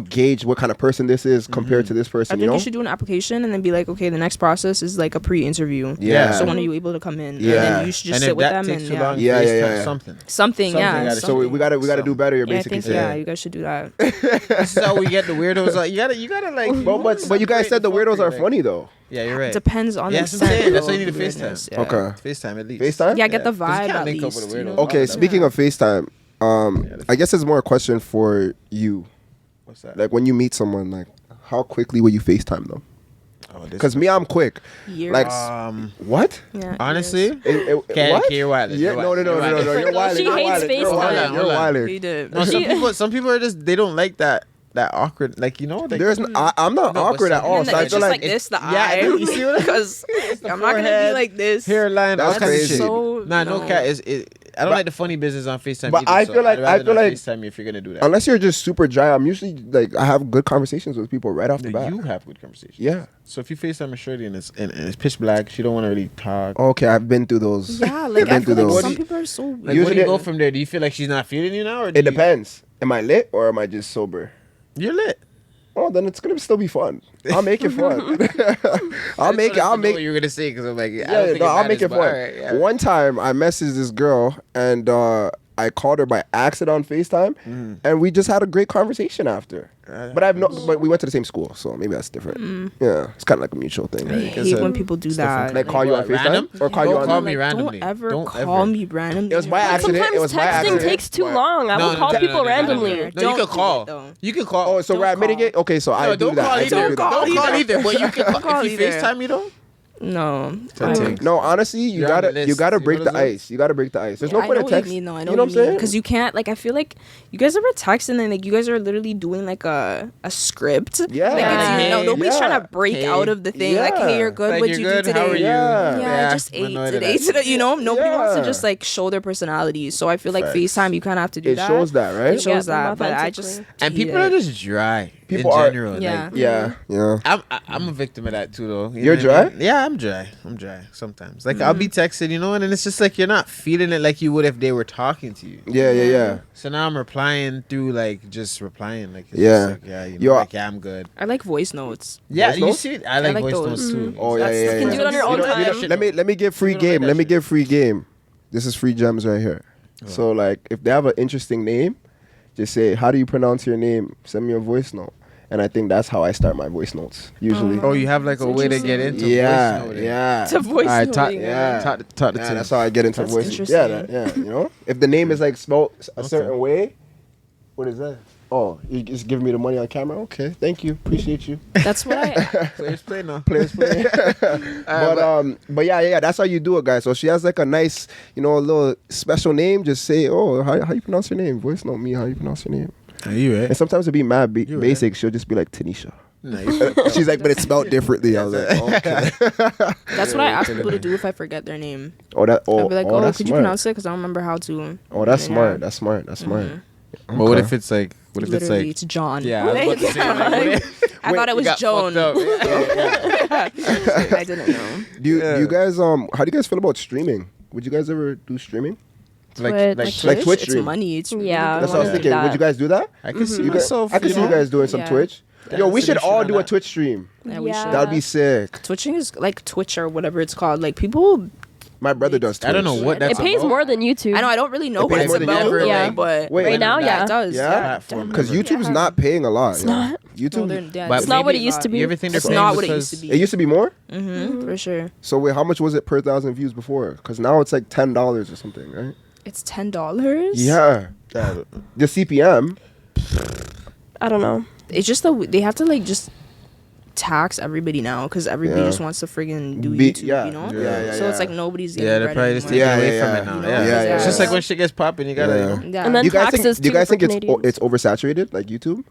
A: gauge what kind of person this is compared to this
C: I
A: person.
C: think you should do an application and then be like, okay, the next process is like a pre-interview.
A: Yeah.
C: So when are you able to come in?
A: Yeah.
C: And then you should just
B: And
C: sit
B: if
C: with
B: that
C: them
B: takes
C: and
B: too long,
A: Yeah,
B: FaceTime
A: yeah.
B: something.
C: something. Yeah.
B: gotta-
A: So we gotta do better. You're
C: Yeah, I
A: basically
C: think
A: saying.
C: you guys should do that.
B: This is how we get the weirdos. Like you gotta like.
A: But you guys said the weirdos are funny though.
B: Yeah, you're right.
C: Depends on
B: Yeah,
C: the
B: that's what I'm saying.
C: extent
B: That's why you
C: of
B: need to
C: weirdness,
B: FaceTime.
C: yeah.
A: Okay.
B: FaceTime at least.
A: FaceTime.
C: Yeah, get the
B: 'Cause you
C: vibe
B: can't
C: at
B: link up with
C: least.
B: a
C: you
B: weirdo.
C: know?
A: Okay, speaking of FaceTime, I guess it's more a question for you.
B: What's that?
A: Like when you meet someone, like how quickly will you FaceTime them? Because me, I'm quick.
C: Years.
A: Like what?
C: Yeah,
B: honestly,
C: years.
A: What?
B: you're wilding.
A: Yeah, no. You're wilding.
D: She
A: You're
D: hates
A: wilding. You're
D: FaceTime.
A: wilding. You're
B: Hold on.
A: wilding.
C: He did.
B: No, some people are just they don't like that awkward. Like you know, like,
A: I'm not
B: No, but
A: awkward at
B: some-
A: all.
C: And
A: So
C: then
A: I
C: it's
A: feel
C: just
A: like
C: like this, the
B: yeah,
C: eye.
B: you see what I-
C: Because I'm not gonna be
B: forehead,
C: like this.
B: hairline.
A: That's
B: all kinds of
A: crazy.
B: shit.
C: So,
B: Nah, no
C: no.
B: cat. I don't like the funny business on FaceTime.
A: But
B: either,
A: I
B: so
A: feel like-
B: I'd rather
A: I feel
B: not
A: like-
B: FaceTime me if you're gonna do that.
A: unless you're just super dry, I'm usually like I have good conversations with people right off the bat.
B: You have good conversations.
A: Yeah.
B: So if you FaceTime a shorty and it's pitch black, she don't want to really talk.
A: Okay, I've been through those.
C: Yeah, like
A: I've been
C: I feel
A: through
C: like
A: those.
C: some people are so weird.
B: Like, where do
A: Usually-
B: you go from there? Do you feel like she's not feeling you now, or do
A: It
B: you-
A: depends. Am I lit or am I just sober?
B: You're lit.
A: Oh, then it's gonna still be fun. I'll make it fun. I'll make
B: What
A: it.
B: you were gonna say because I'm like,
A: I'll make it fun. One time I messaged this girl and I called her by accident on FaceTime, and we just had a great conversation after. But we went to the same school, so maybe that's different. Yeah, it's kind of like a mutual thing.
C: I
A: Right?
C: hate when people do that.
A: Like call you on
B: Random?
A: FaceTime or call you
B: Don't
A: on.
B: call me
C: Like,
B: randomly.
C: Don't ever
B: Don't
C: call
B: ever.
C: me randomly.
A: It was by accident.
D: Sometimes
A: It was by
D: texting
A: accident.
D: takes too long. I will call people randomly.
B: No, you
C: Don't
B: can
C: do
B: call.
C: it, though.
B: You can call.
A: Oh, so
C: Don't
A: we're admitting
C: call.
A: it. Okay, so I do
B: don't
A: that.
B: call
A: I
B: either.
A: do
B: Don't
A: that.
B: call either. But you can
C: call
B: if you
C: either.
B: FaceTime me though.
C: No.
A: No, honestly, you
B: You're on the
A: gotta
B: list.
A: break
B: You know
A: the
B: what I'm saying?
A: ice. You gotta break the ice. There's no
C: I
A: point
C: know
A: in
C: what
A: text.
C: you mean, though. I
A: You
C: know
A: know
C: what
A: what
C: you
A: I'm
C: mean.
A: saying?
C: Because you can't, like, I feel like you guys ever text and then, like, you guys are literally doing, like, a script.
A: Yeah.
C: Like,
B: Hey,
C: nobody's
A: yeah.
C: trying to break
B: Hey.
C: out of the thing. Like,
A: Yeah.
C: hey, you're good.
B: Like,
C: What'd
B: you're
C: you
B: good.
C: do today?
B: How are you?
A: Yeah.
C: Yeah, I just
B: I'm
C: ate
B: annoyed
C: today.
B: at that.
C: You know, nobody wants to
A: Yeah.
C: just, like, show their personality. So I feel like
A: Facts.
C: FaceTime, you kind of have to do
A: It
C: that.
A: shows that, right?
C: It shows
D: Get them
C: that. But I
D: authentically.
C: just.
B: And
C: hate
B: people are
C: it.
B: just dry.
A: people
B: in
A: are
B: general.
C: Yeah.
B: I'm a victim of that too, though.
A: You're dry?
B: Yeah, I'm dry. I'm dry sometimes. Like I'll be texted, and then it's just like you're not feeling it like you would if they were talking to you.
A: Yeah.
B: So now I'm replying through like just replying, like it's
A: Yeah.
B: just like, I'm good.
C: I like voice notes.
B: Yeah,
A: Voice
B: you
A: notes?
B: see it? I like voice notes too.
A: Oh yeah.
D: You can do it on your own time.
A: Let me give free game. Let me give free game. This is free gems right here. So like, if they have an interesting name, just say, "How do you pronounce your name?" Send me a voice note. And I think that's how I start my voice notes usually.
B: Oh, you have like a way to get into voice noting.
C: To voice noting.
A: That's how I get into voice noting. Yeah. If the name is like spelled a certain way, what is that? Oh, you just giving me the money on camera? Okay, thank you, appreciate you.
C: That's what I.
B: Players play now.
A: Players play. But yeah, that's how you do it, guys. So she has like a nice, a little special name. Just say, oh, how you pronounce your name? Voice note me how you pronounce your name.
B: Are you right?
A: And sometimes it'd be mad basic. Right. She'll just be like Tanisha. No, she's like, but it's spelled differently. I was like, oh, okay.
C: That's what I ask people to do if I forget their name.
A: I'll be
C: like, could you pronounce it? Because I don't remember how to.
A: Oh, that's smart. That's smart. Okay.
B: But what if it's like? What if
C: Literally,
B: it's
C: John?
B: Yeah, I was about to say,
C: I thought it was Joan. I didn't know.
A: Do you guys how do you guys feel about streaming? Would you guys ever do streaming?
B: Like
A: Twitch stream?
C: It's money. It's
A: that's what I was thinking. Would you guys do that?
B: I can see myself.
A: I can see you guys doing some Twitch. Yo, we should all do a Twitch stream.
C: Yeah, we should.
A: That'd be sick.
C: Twitching is like Twitch or whatever it's called. Like people.
A: My brother does Twitch.
B: I don't know what that's
D: It pays
B: about.
D: more than YouTube.
C: I know. I don't really know
A: It
C: what
A: pays
C: it's
A: more than
C: about.
A: YouTube?
C: Yeah, but
A: Wait,
D: right now,
C: it does.
A: Yeah, because YouTube's not paying a lot. It's
D: not.
A: YouTube.
D: It's not what it used to be.
B: You ever think they're
C: It's
B: paying
C: not what it used to be.
A: It used to be more.
C: For sure.
A: So wait, how much was it per 1,000 views before? Because now it's like $10 or something, right?
C: It's $10.
A: Yeah. The CPM.
D: I don't know.
C: It's just they have to like just tax everybody now because everybody just wants to friggin' do YouTube,
A: Yeah,
C: so it's like nobody's getting
B: they're probably just taking away from it now.
A: Yeah.
B: It's just like when shit gets popping, you gotta.
C: Yeah.
D: And then taxes.
A: Do you guys think it's oversaturated like YouTube,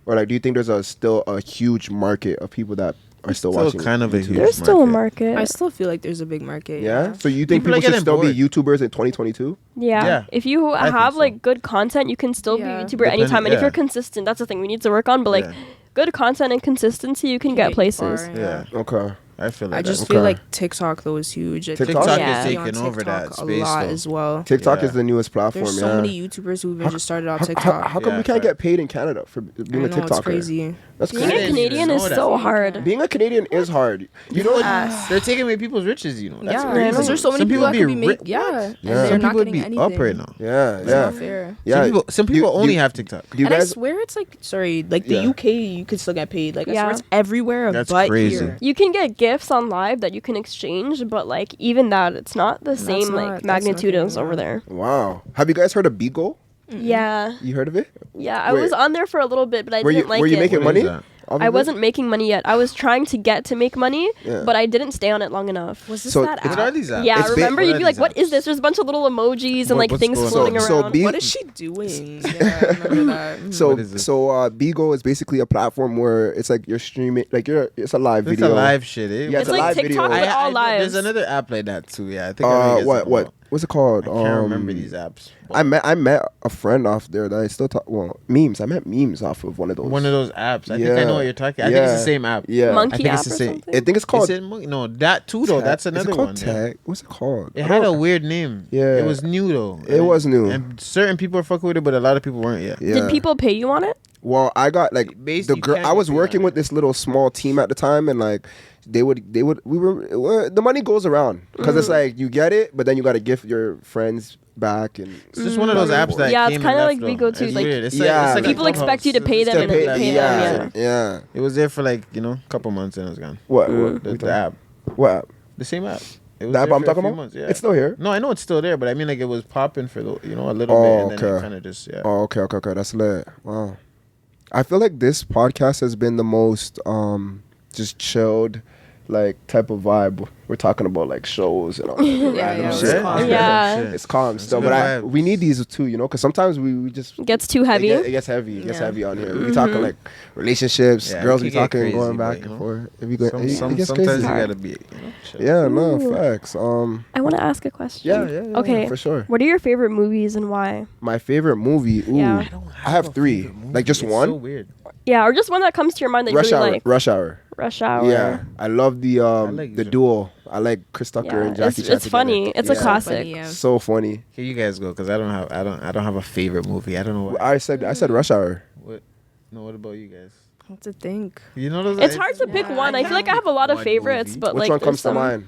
A: or like do you think there's still a huge market of people that are still watching?
B: Kind of a huge
D: There's still a market.
C: I still feel like there's a big market.
A: Yeah. So you think people should still be YouTubers in 2022?
D: Yeah. If you have like good content, you can still be a YouTuber anytime. And if you're consistent, that's the thing we need to work on. But like good content and consistency, you can get places.
B: Yeah.
A: Okay.
B: I feel like
C: I just feel like TikTok though is huge.
A: TikTok
B: is taking over that space
C: a lot
B: though.
C: as well.
A: TikTok is the newest platform.
C: There's so many YouTubers who even just started off TikTok.
A: How come we can't get paid in Canada for being a TikToker?
C: It's crazy.
A: That's
D: Being a Canadian is so hard.
A: Being a Canadian is hard. You know,
B: they're taking away people's riches. That's
C: crazy. Because there's so many people that could be making. And they're not getting anything.
B: Up right now.
A: Yeah.
C: It's not fair.
A: Yeah.
B: Some people only have TikTok.
C: And I swear it's like the UK you could still get paid. Like I swear it's everywhere.
B: That's
C: but
B: crazy.
C: Here.
D: You can get gifts on live that you can exchange, but like even that, it's not the same magnitude as over there.
A: Wow. Have you guys heard of Beagle?
D: Yeah.
A: You heard of it?
D: Yeah, I was on there for a little bit, but I didn't like it.
A: Were you making money?
D: I wasn't making money yet. I was trying to get to make money, but I didn't stay on it long enough.
C: Was this that app?
B: What are these apps?
D: Yeah, remember you'd be like, what is this? There's a bunch of little emojis and like things floating around.
C: What is she doing? Yeah, I remember that.
A: So Beagle is basically a platform where it's like you're streaming, like it's a live video.
B: It's a live shit.
A: Yeah,
D: it's like TikTok, but all live.
B: There's another app like that too. Yeah, I think.
A: What? What's it called?
B: I can't remember these apps.
A: I met a friend off there that I still talk. Well, memes. I met memes off of one of those.
B: One of those apps. I think I know what you're talking. I think it's the same app.
A: Yeah,
D: Monkey app or something.
A: I think it's called.
B: No, that too though. That's another one.
A: Tag? What's it called?
B: It had a weird name.
A: Yeah,
B: it was new though.
A: It was new,
B: and certain people are fucking with it, but a lot of people weren't yet.
A: Yeah.
D: Did people pay you on it?
A: Well, I got like the girl. I was working with this little small team at the time, and like the money goes around because it's like you get it, but then you got to give your friends back, and
B: it's just one of those apps that
D: it's kind of like Vigo too.
B: It's
D: like
B: weird. It's
D: like people expect you to pay them and then pay them.
A: Yeah.
B: It was there for like a couple months and it was gone.
A: What?
B: The app?
A: What app?
B: The same app.
A: The app I'm talking about?
B: Months, yeah.
A: It's still here.
B: No, I know it's still there, but I mean like it was popping for a little bit, and then it kind of just
A: Oh, okay. That's lit. Wow. I feel like this podcast has been the most just chilled, like type of vibe. We're talking about like shows and all that. It's calm still, but we need these too, because sometimes we just
D: gets too heavy.
A: It gets heavy. It gets heavy on here. We talking like relationships, girls be talking
B: crazy,
A: going back and forth.
B: Sometimes you gotta be.
A: Facts.
D: I want to ask a question.
A: Yeah.
D: Okay,
A: for sure.
D: What are your favorite movies and why?
A: My favorite movie. Ooh, I have three. Like just one.
B: So weird.
D: Yeah, or just one that comes to your mind that you really like.
A: Rush Hour. Yeah, I love the duo. I like Chris Tucker and Jackie Chan.
D: It's funny. It's a classic.
C: Funny,
A: so funny.
B: Here you guys go, because I don't have a favorite movie. I don't know.
A: I said Rush Hour.
B: What? No, what about you guys?
C: I have to think.
B: You know those.
D: It's hard to pick one. I feel like I have a lot of favorites, but
A: which one comes to mind?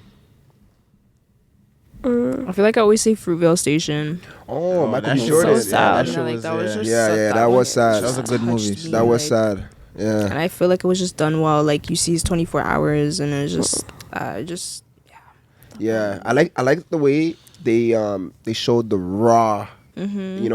C: I feel like I always say Fruitvale Station.
A: Oh, Michael B. Jordan.
D: So sad.
A: That was sad.
B: That was a good movie.
A: That was sad. Yeah.
C: And I feel like it was just done well. Like you see, it's 24 hours, and it was just.
A: Yeah, I like the way they showed the raw,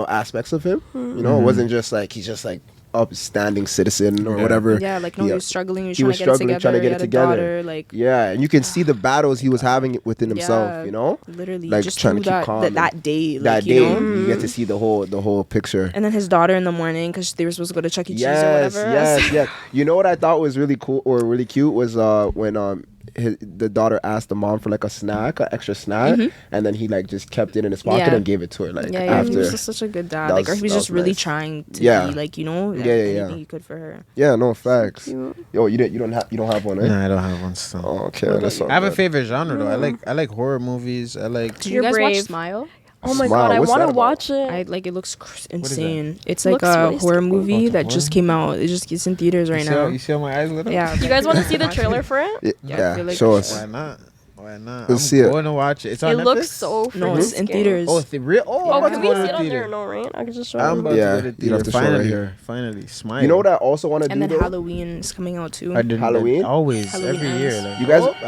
A: aspects of him. You know, it wasn't just like he's just like upstanding citizen or whatever.
C: Yeah, like he was struggling. He was trying to get it together. Like
A: and you can see the battles he was having within himself. You know,
C: literally,
A: like
C: just
A: trying to keep calm.
C: That day,
A: you get to see the whole picture.
C: And then his daughter in the morning, because they were supposed to go to Chuck E. Cheese or whatever.
A: Yes. You know what I thought was really cool or really cute was when the daughter asked the mom for like an extra snack, and then he like just kept it in his pocket and gave it to her. Like after.
C: He was just such a good dad. Like, or he was just really trying to be like, anything he could for her.
A: Yeah, no facts. Yo, you don't have one, right?
B: No, I don't have one still.
A: Oh, okay, that's all.
B: I have a favorite genre though. I like horror movies. I like.
C: Did you guys watch Smile?
D: Oh my god, I want to watch it.
C: It looks insane. It's like a horror movie that just came out. It's in theaters right now.
B: You see how my eyes lit up?
C: Yeah.
D: You guys want to see the trailer for it?
A: Yeah, show us.
B: Why not?
A: Let's see it.
B: I'm going to watch it. It's on Netflix?
D: It looks so
C: No, it's in theaters.
B: Oh, it's real?
D: Can we see it on there? No, right? I can just show
B: I'm
D: you.
B: about to go to the
A: you have to show right here.
B: Finally, Smile.
A: You know what I also want to do?
C: And then
A: though?
C: Halloween is coming out too.
A: Halloween?
B: Always,
C: Halloween
B: every year. Like,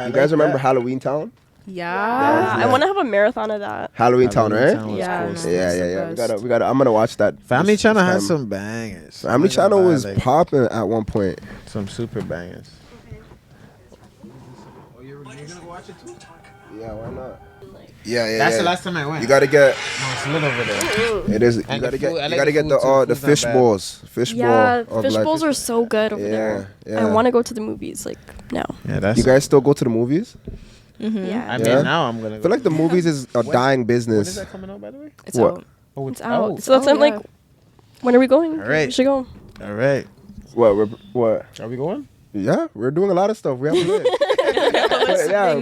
A: You guys remember Halloween Town?
C: Yeah.
D: I want to have a marathon of that.
A: Halloween Town, right?
C: Yeah.
A: Yeah. We gotta. I'm gonna watch that.
B: Family Channel has some bangers.
A: Family Channel was popping at one point.
B: Some super bangers. Oh, you're gonna go watch it too?
A: Yeah, why not? Yeah.
B: That's the last time I went.
A: You gotta get.
B: No, it's lit over there.
A: It is. You gotta get the fish balls. Fish ball.
D: Fish bowls are so good over there.
A: Yeah.
D: I want to go to the movies like now.
B: Yeah,
A: you guys still go to the movies?
D: Yeah.
B: I mean, now I'm gonna.
A: I feel like the movies is a dying business.
B: When is that coming out, by the way?
C: It's out.
B: Oh,
D: it's out. So that's like, when are we going?
B: All right.
D: We should go.
B: All right.
A: What?
B: Are we going?
A: Yeah, we're doing a lot of stuff. We have to live.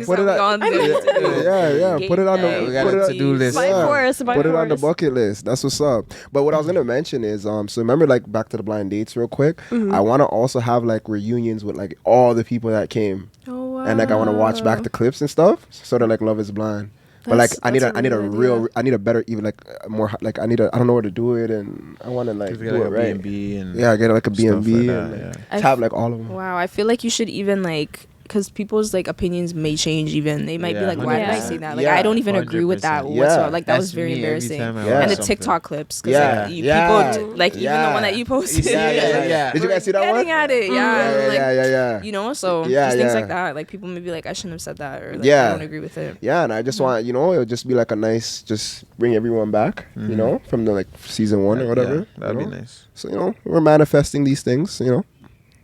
A: Put it on. Put it on the.
B: We got a to-do list.
A: Put it on the bucket list. That's what's up. But what I was gonna mention is, so remember, like back to the blind dates, real quick. I want to also have like reunions with like all the people that came.
C: Oh wow.
A: And like I want to watch back the clips and stuff, sort of like Love Is Blind. But like I need a better, even like more like I don't know where to do it, and I want to like do it right.
B: B&B and
A: get like a B&B
B: like
A: and have like all of them.
C: Wow, I feel like you should even like, because people's like opinions may change. Even they might be like, why did I say that? Like I don't even agree with that whatsoever. Like that was very embarrassing. And the TikTok clips, because people like even the one that you posted.
A: Did you guys see that one?
C: Getting at it,
A: yeah.
C: You know, so just things like that. Like people may be like, I shouldn't have said that, or like I don't agree with it.
A: Yeah, and I just want it'll just be like a nice, just bring everyone back. You know, from the like season 1 or whatever.
B: That'd be nice.
A: So we're manifesting these things.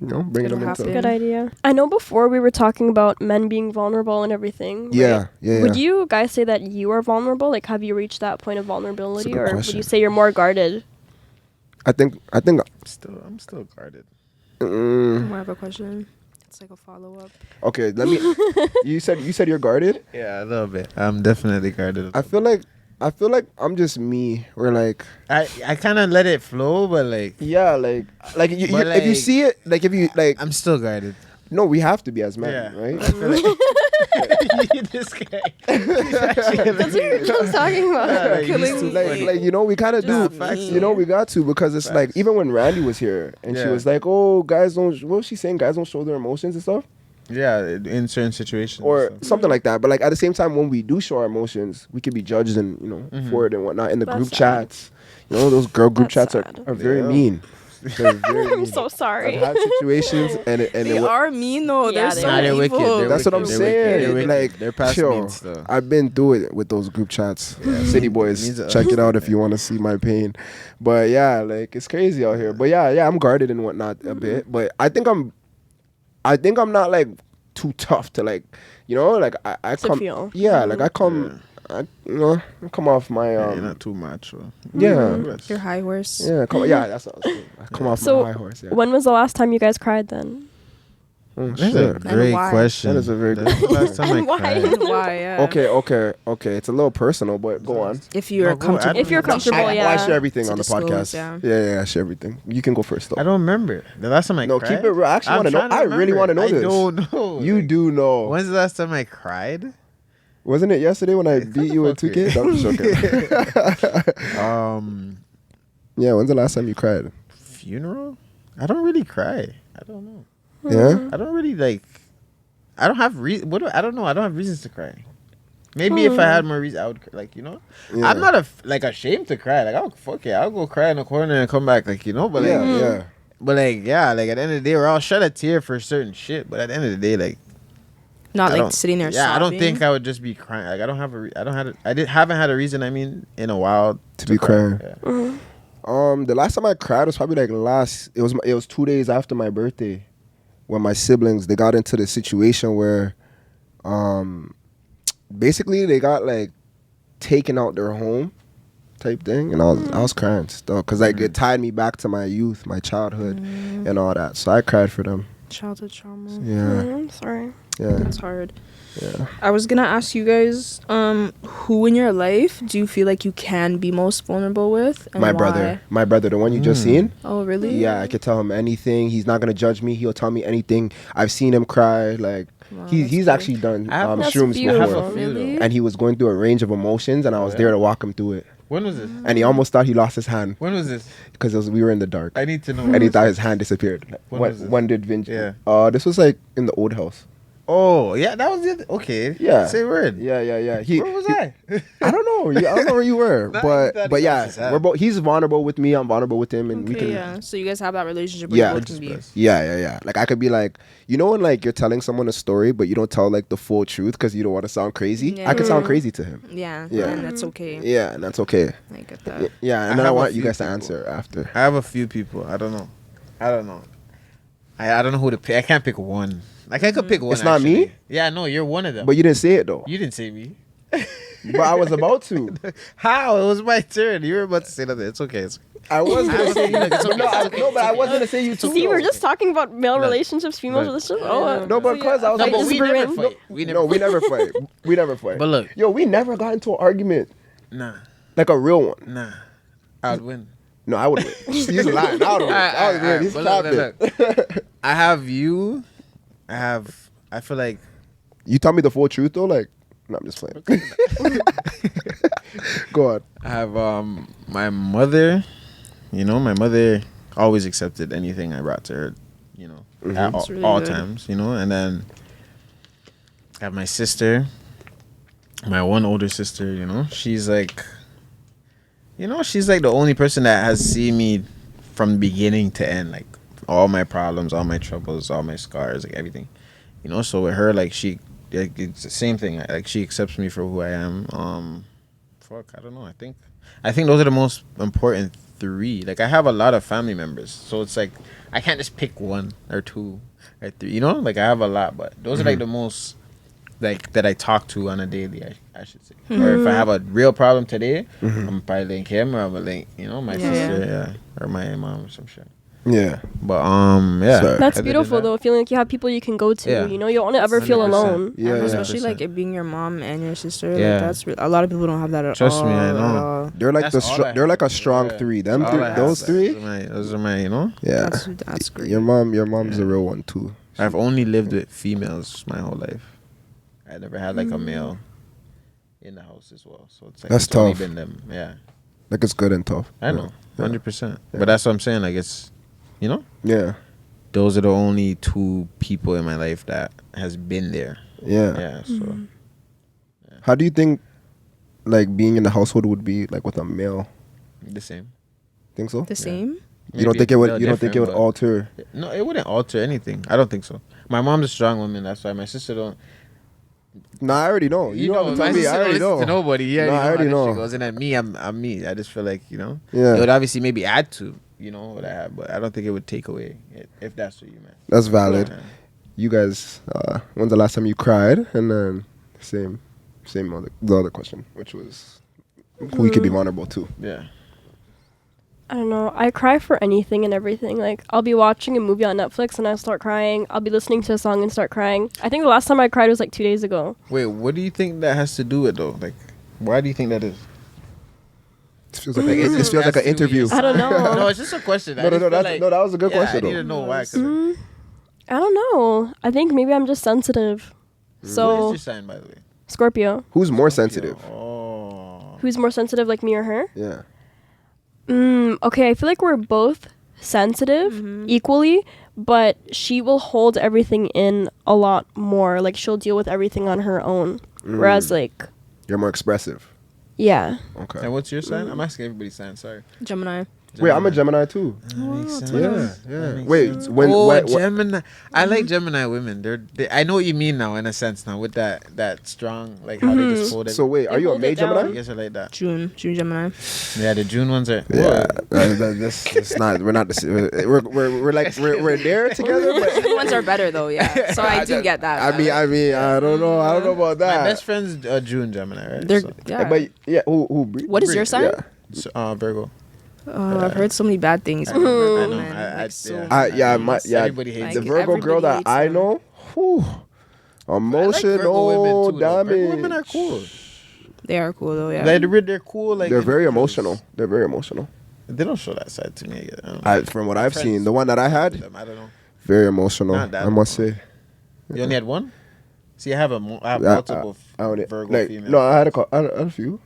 A: Bringing them into.
D: Good idea. I know before we were talking about men being vulnerable and everything. Right?
A: Yeah.
D: Would you guys say that you are vulnerable? Like, have you reached that point of vulnerability, or would you say you're more guarded?
A: I think.
B: I'm still guarded.
C: I have a question. It's like a follow-up.
A: Okay, let me. You said you're guarded.
B: Yeah, a little bit. I'm definitely guarded.
A: I feel like I'm just me. Or like
B: I kind of let it flow, but like
A: you, if you see it, like if you like,
B: I'm still guarded.
A: No, we have to be as men, right?
B: I feel like this guy.
D: That's what you're just talking about.
A: We kind of do. We got to, because it's like, even when Randy was here and she was like, "Oh, guys don't." What was she saying? Guys don't show their emotions and stuff.
B: Yeah, in certain situations
A: or something like that. But like at the same time, when we do show our emotions, we could be judged and for it and whatnot in the group chats. Those girl group chats are very mean.
D: I'm so sorry.
A: I've had situations and
C: they are mean though.
D: Yeah,
C: they're
B: wicked.
A: That's what I'm saying. Like,
B: they're past means though.
A: I've been through it with those group chats. City boys, check it out if you want to see my pain. But yeah, like it's crazy out here. But yeah, I'm guarded and whatnot a bit. But I think I'm not like too tough to like, like I come.
D: Feel.
A: Yeah, like I come. come off my
B: you're not too macho.
A: Yeah,
C: your high horse.
A: Yeah, that's what I was saying. I come off my high horse. Yeah.
D: When was the last time you guys cried then?
B: That's a great question.
A: That is a very good
B: question. Last time I cried.
C: And why? Yeah.
A: Okay. It's a little personal, but go on.
C: If you're comfortable.
D: If you're comfortable,
A: I share everything on the
C: disclose,
A: podcast. Yeah, I share everything. You can go first, though.
B: I don't remember the last time I cried.
A: No, keep it real. I actually want to know. I really want to know this.
B: I don't know.
A: You do know.
B: When's the last time I cried?
A: Wasn't it yesterday when I beat you in 2K? I'm just joking. Yeah, when's the last time you cried?
B: Funeral? I don't really cry. I don't know.
A: Yeah?
B: I don't really I don't have I don't know. I don't have reasons to cry. Maybe if I had more reasons, I would
A: Yeah.
B: I'm not ashamed to cry. Like, oh fuck it, I'll go cry in the corner and come back. Like, but
A: yeah.
B: But at the end of the day, we're all shed a tear for certain shit. But at the end of the day,
C: not sitting there.
B: Yeah,
C: sobbing.
B: I don't think I would just be crying. Like, haven't had a reason. I mean, in a while
A: to be crying.
B: Yeah.
A: The last time I cried was probably it was 2 days after my birthday, when my siblings, they got into the situation where basically they got taken out their home type thing, and I was crying still because it tied me back to my youth, my childhood, and all that. So I cried for them.
C: Childhood trauma.
A: Yeah.
D: I'm sorry.
A: Yeah.
C: That's hard.
A: Yeah.
C: I was gonna ask you guys, who in your life do you feel like you can be most vulnerable with, and
A: my
C: why?
A: brother, the one you just seen.
C: Oh, really?
A: Yeah, I could tell him anything. He's not gonna judge me. He'll tell me anything. I've seen him cry.
C: Wow,
A: he's actually done shrooms before,
C: really?
A: and he was going through a range of emotions, and I was there to walk him through it.
B: When was this?
A: And he almost thought he lost his hand.
B: When was this?
A: Because we were in the dark.
B: I need to know.
A: And he thought his hand disappeared.
B: When
A: did Vince?
B: Yeah.
A: This was in the old house.
B: Oh, yeah, that was it. Okay.
A: Yeah.
B: Say word.
A: Yeah.
B: Where was I?
A: I don't know. I don't know where you were. but yeah, we're both. He's vulnerable with me. I'm vulnerable with him, and we can.
C: Yeah. So you guys have that relationship where you both can be.
A: Yeah. Like, I could be like, when you're telling someone a story, but you don't tell the full truth because you don't want to sound crazy. Yeah. I could sound crazy to him.
C: Yeah.
A: Yeah.
C: And that's okay.
A: Yeah, and that's okay.
C: I get that.
A: Yeah, and then I want you guys to answer after.
B: I have a few people. I don't know. I don't know who to pick. I can't pick one. Like, I could pick one.
A: It's not me?
B: Yeah, no, you're one of them.
A: But you didn't say it, though.
B: You didn't say me.
A: But I was about to.
B: How? It was my turn. You were about to say nothing. It's okay.
A: I was going to say you. But I wasn't going to say you too.
D: See, we're just talking about male relationships, female relationships.
A: No, but because I was like,
B: we never fight.
A: We never fight.
B: But look.
A: Yo, we never got into an argument.
B: Nah.
A: Like a real one.
B: Nah. I'd win.
A: No, I would win. He's lying. I would win. He's capping.
B: I have you. I feel like.
A: You tell me the full truth, though? No, I'm just playing. Go on.
B: I have my mother. My mother always accepted anything I brought to her, at all times, And then I have my sister, my one older sister, she's she's the only person that has seen me from beginning to end, all my problems, all my troubles, all my scars, everything, So with her, it's the same thing. She accepts me for who I am. I don't know. I think those are the most important three. I have a lot of family members, so it's I can't just pick one or two or three. I have a lot, but those are the most that I talk to on a daily. I should say. Or if I have a real problem today, I'm probably link him, or I'm link my sister, or my mom or some shit.
A: Yeah,
B: but yeah,
D: that's beautiful though. Feeling like you have people you can go to. You don't want to ever feel alone.
C: Yeah, especially it being your mom and your sister. Yeah, that's a lot of people don't have that at all.
B: Trust me, I know.
A: They're they're like a strong three. Them three, those three.
B: Those are my,
A: Yeah,
C: that's great.
A: Your mom's a real one too.
B: I've only lived with females my whole life. I never had a male in the house as well. So it's
A: that's
B: it's
A: tough.
B: Only been them. Yeah,
A: it's good and tough.
B: I know, 100%. But that's what I'm saying. It's.
A: Yeah.
B: Those are the only two people in my life that has been there.
A: Yeah.
B: Yeah. So.
A: Yeah. How do you think, being in the household would be with a male?
B: The same.
A: Think so?
C: The same.
A: You don't think it would? You don't think it would alter?
B: No, it wouldn't alter anything. I don't think so. My mom's a strong woman. That's why my sister don't.
A: No, I already know. You know, tell me. I already know.
B: To nobody. Yeah.
A: No, I already know.
B: Goes and then me, I'm me. I just feel
A: Yeah.
B: It would obviously maybe add to. What I have, but I don't think it would take away if that's what you meant.
A: That's valid. Yeah. You guys, when's the last time you cried? And then same. the other question, which was who you could be vulnerable to.
B: Yeah.
D: I don't know. I cry for anything and everything. Like, I'll be watching a movie on Netflix and I'll start crying. I'll be listening to a song and start crying. I think the last time I cried was like 2 days ago.
B: Wait, what do you think that has to do with though? Like, why do you think that is?
A: It feels like an interview.
D: I don't know.
B: No, it's just a question.
A: No, that was a good question.
B: I need to know why.
D: I don't know. I think maybe I'm just sensitive. So,
B: what is your sign, by the way?
D: Scorpio.
A: Who's more sensitive?
B: Oh.
D: Who's more sensitive, like me or her?
A: Yeah.
D: Okay, I feel like we're both sensitive equally, but she will hold everything in a lot more. Like, she'll deal with everything on her own. Whereas, like...
A: You're more expressive.
D: Yeah.
A: Okay.
B: And what's your sign? I'm asking everybody's sign, sorry.
C: Gemini.
A: Wait, I'm a Gemini too. Yeah. Wait,
B: Gemini. I like Gemini women. I know what you mean now, in a sense now, with that strong, like how they just hold it.
A: So wait, are you a May Gemini?
B: I guess I like that.
C: June Gemini.
B: Yeah, the June ones are.
A: Yeah, that's not. We're not. We're there together. But
C: June ones are better though. Yeah. So I do get that.
A: I mean, I don't know. I don't know about that.
B: My best friend's June Gemini, right?
A: But yeah, who?
C: What is your sign?
A: Yeah.
B: So, Virgo.
C: I've heard so many bad things.
B: I know.
A: Everybody hates the Virgo girl that I know. Emotional damage.
B: Virgo women are cool.
C: They are cool though. Yeah.
B: They're cool. Like
A: they're very emotional. They're very emotional.
B: They don't show that side to me.
A: From what I've seen, the one that I had,
B: I don't know.
A: Very emotional. I must say.
B: You only had one? See, I have multiple Virgo females.
A: No, I had a few.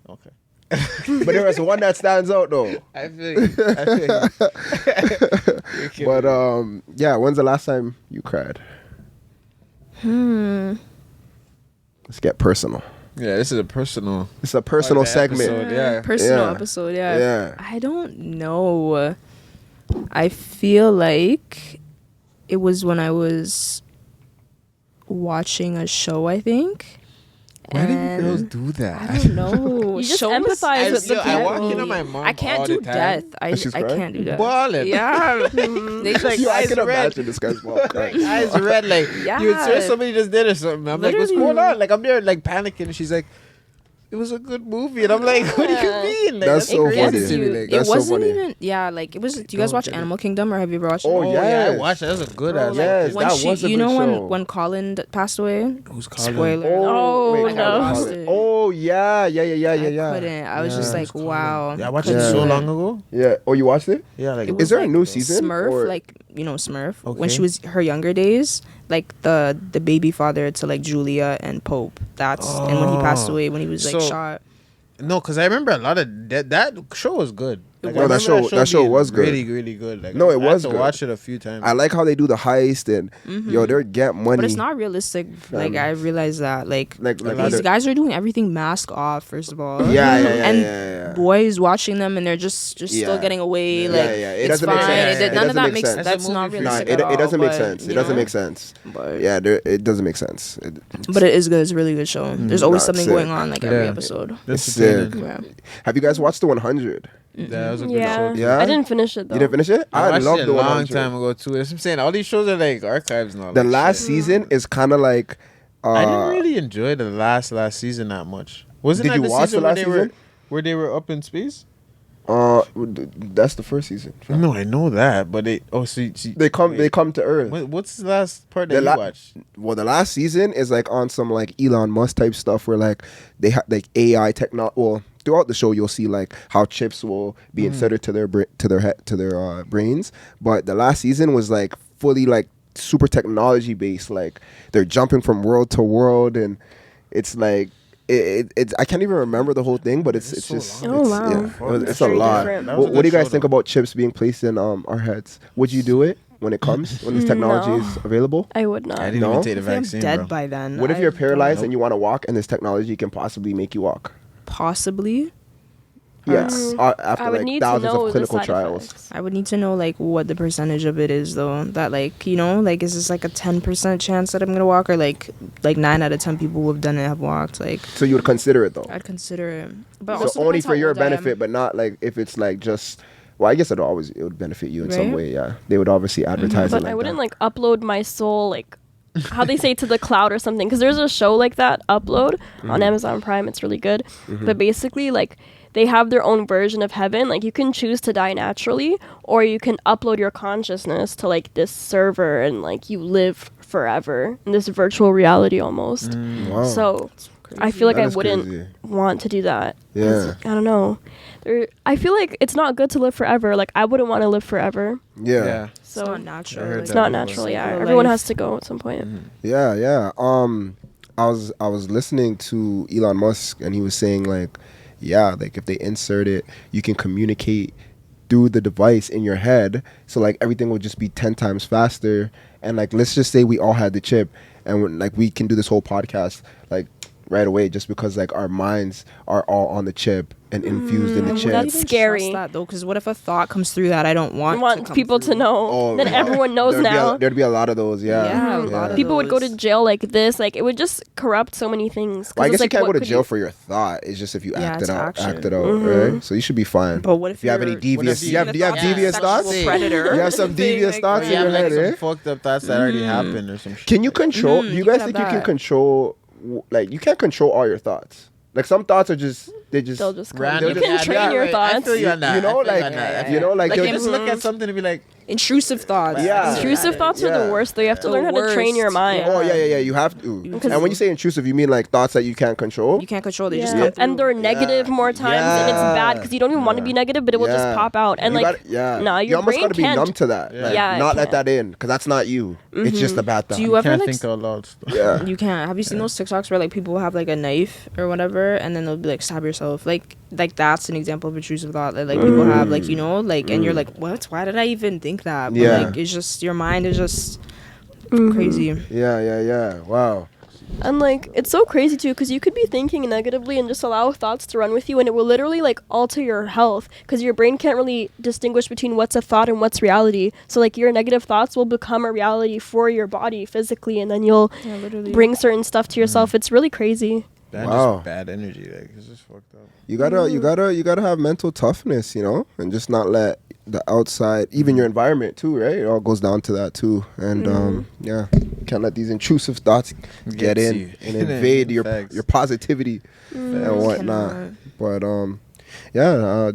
B: Okay.
A: But there was one that stands out though.
B: I feel you.
A: But yeah, when's the last time you cried? Let's get personal.
B: Yeah, this is a personal.
A: It's a personal segment.
B: Episode,
C: Personal episode. Yeah. I don't know. I feel like it was when I was watching a show, I think.
B: Why do girls do that?
C: I don't know.
D: You just empathize with the people.
B: I walk in on my mom.
C: I can't do death. I can't do that.
B: Ballin'.
C: Yeah. They just like
A: I can imagine this guy's
B: eyes red. Like you would swear somebody just did or something. I'm like, what's going on? Like I'm there like panicking. And she's like, it was a good movie, and I'm like, what do you mean? Like,
A: that's so funny.
C: It wasn't even. Yeah, like it was. Do you guys watch Animal Kingdom, or have you ever watched?
A: Oh yeah,
B: I watched it. That was a good ass.
A: Yes, that was a good show.
C: You know when Colin passed away?
B: Who's Colin?
C: Spoiler.
A: Oh yeah.
C: I couldn't. I was just like, wow.
B: Yeah, I watched it so long ago.
A: Yeah. Oh, you watched it?
B: Yeah. Like,
A: is there a new season?
C: Smurf, like Smurf, when she was her younger days, like the baby father to like Julia and Pope. And when he passed away, when he was like shot.
B: No, because I remember a lot of that show was good. Like,
A: no, that show was good.
B: Really, really good. Like,
A: no, it was
B: good. I watched it a few times.
A: I like how they do the heist and they get money.
C: But it's not realistic. Like I realize that. Like these guys are doing everything mask off. First of all.
A: Yeah.
C: Boys watching them and they're just still getting away.
A: It
C: doesn't
A: make
C: sense.
A: None of that
C: makes sense. That's not realistic.
A: It doesn't make sense. It doesn't make sense.
C: But
A: yeah, it doesn't make sense.
C: But it is good. It's a really good show. There's always something going on like every episode.
A: It's sick. Have you guys watched the 100?
B: That was a good show.
A: Yeah,
D: I didn't finish it though.
A: You didn't finish it?
B: I loved it a long time ago too. That's what I'm saying. All these shows are like archives now.
A: The last season is kind of like.
B: I didn't really enjoy the last season that much. Wasn't that the season where they were up in space?
A: That's the first season.
B: No, I know that, but they
A: come to Earth.
B: What's the last part that you watched?
A: Well, the last season is like on some like Elon Musk type stuff where like they have like AI technology. Well, throughout the show you'll see like how chips will be inserted to their brains. But the last season was like fully like super technology based. Like they're jumping from world to world, and it's like. It's I can't even remember the whole thing, but it's just
D: wow.
A: It's a lot. What do you guys think about chips being placed in our heads? Would you do it when it comes when this technology is available?
D: I would not.
B: I didn't even take the vaccine.
C: I'm dead by then.
A: What if you're paralyzed and you want to walk, and this technology can possibly make you walk?
C: Possibly.
A: Yes, after like thousands of clinical trials.
C: I would need to know like what the percentage of it is though. That like like is this like a 10% chance that I'm gonna walk, or like 9 out of 10 people who have done it have walked? Like
A: so you would consider it though.
C: I'd consider it, but
A: so
C: also
A: only for your benefit, but not like if it's like just. Well, I guess it would benefit you in some way. Yeah, they would obviously advertise it.
D: But I wouldn't like upload my soul like how they say to the cloud or something, because there's a show like that, Upload, on Amazon Prime. It's really good. But basically, like, they have their own version of heaven. Like, you can choose to die naturally, or you can upload your consciousness to like this server, and like you live forever in this virtual reality almost.
A: Wow.
D: So I feel like I wouldn't want to do that.
A: Yeah.
D: I don't know. I feel like it's not good to live forever. Like, I wouldn't want to live forever.
A: Yeah.
C: So it's not natural.
D: It's not natural. Yeah. Everyone has to go at some point.
A: Yeah. I was listening to Elon Musk, and he was saying like, yeah, like if they insert it, you can communicate through the device in your head. So like everything will just be 10 times faster. And like, let's just say we all had the chip, and like we can do this whole podcast like right away, just because like our minds are all on the chip and infused in the chip.
D: That's scary.
C: That though, because what if a thought comes through that I don't want
D: people to know?
A: Oh,
D: then everyone knows now.
A: There'd be a lot of those.
C: Yeah, a lot of
D: people
C: those.
D: would go to jail like this. Like, it would just corrupt so many things.
A: Well, I guess
D: like,
A: you can't go to jail for your thought. It's just if you act it out, right? So you should be fine.
C: But what if
A: you have any devious? Do you have devious thoughts?
C: Predator.
A: You have some devious thoughts in your head,
B: some fucked up thoughts that already happened or some shit.
A: Can you control? Do you guys think you can control? Like, you can't control all your thoughts. Like, some thoughts are just they'll just
D: random. You can train your thoughts.
B: I feel you on that.
A: You know, like
B: you just look at something and be like,
C: intrusive thoughts.
A: Yeah.
D: Intrusive thoughts are the worst, though. You have to learn how to train your mind.
A: Oh, yeah. You have to. And when you say intrusive, you mean like thoughts that you can't control?
C: You can't control. They just come through.
D: And they're negative more times, and it's bad because you don't even want to be negative, but it will just pop out. And like, nah, your
A: almost
D: brain
A: gotta be numb to that. Not let that in, because that's not you. It's just a bad thought.
C: Do you ever
B: think out loud?
A: Yeah.
C: You can't. Have you seen those TikToks where like people have like a knife or whatever, and then they'll be like, stab yourself? Like that's an example of intrusive thought that like people have, like, you know, like, and you're like, what? Why did I even think that? But like, it's just your mind is just crazy.
A: Yeah. Wow.
D: And like, it's so crazy too, because you could be thinking negatively and just allow thoughts to run with you, and it will literally like alter your health, because your brain can't really distinguish between what's a thought and what's reality. So like, your negative thoughts will become a reality for your body physically, and then you'll bring certain stuff to yourself. It's really crazy.
B: That's just bad energy. Like, it's just fucked up.
A: You gotta have mental toughness, you know, and just not let the outside, even your environment too, right? It all goes down to that too. And can't let these intrusive thoughts get in and invade your positivity and whatnot. But do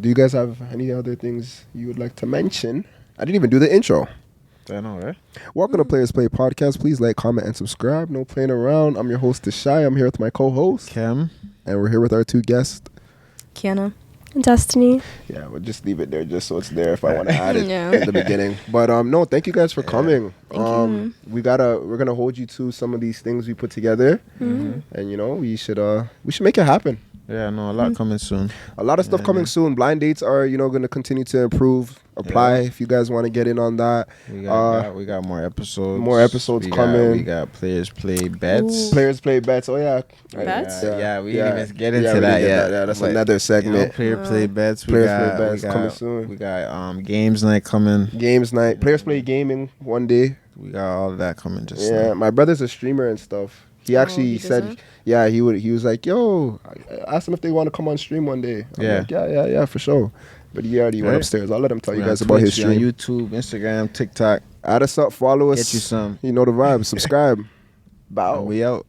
A: you guys have any other things you would like to mention? I didn't even do the intro.
B: I know, right?
A: Welcome to Players Play Podcast. Please like, comment, and subscribe. No playing around. I'm your host, Tashai. I'm here with my co-host,
B: Cam.
A: And we're here with our two guests,
C: Kiana.
D: Destiny.
A: Yeah, we'll just leave it there just so it's there if I want to add it at the beginning. But no, thank you guys for coming.
C: Thank you.
A: We're gonna hold you to some of these things we put together, and you know, we should make it happen.
B: Yeah, no, a lot coming soon.
A: A lot of stuff coming soon. Blind dates are, you know, going to continue to improve. Apply if you guys want to get in on that.
B: We got more episodes.
A: Coming.
B: We got Players Play Bets.
A: Players Play Bets. Oh, yeah.
C: Bets?
B: We didn't even get into that yet.
A: That's another segment.
B: You know, Player Play Bets.
A: Players Play Bets coming soon.
B: We got Games Night coming.
A: Games Night. Players Play Gaming one day.
B: We got all of that coming just now.
A: My brother's a streamer and stuff. He actually said, he was like, yo, I asked him if they want to come on stream one day. I'm like, yeah, for sure. But he already went upstairs. I'll let him tell you guys about his stream.
B: On YouTube, Instagram, TikTok.
A: Add us up, follow us.
B: Get you some.
A: You know the vibe. Subscribe. Bow.
B: We out.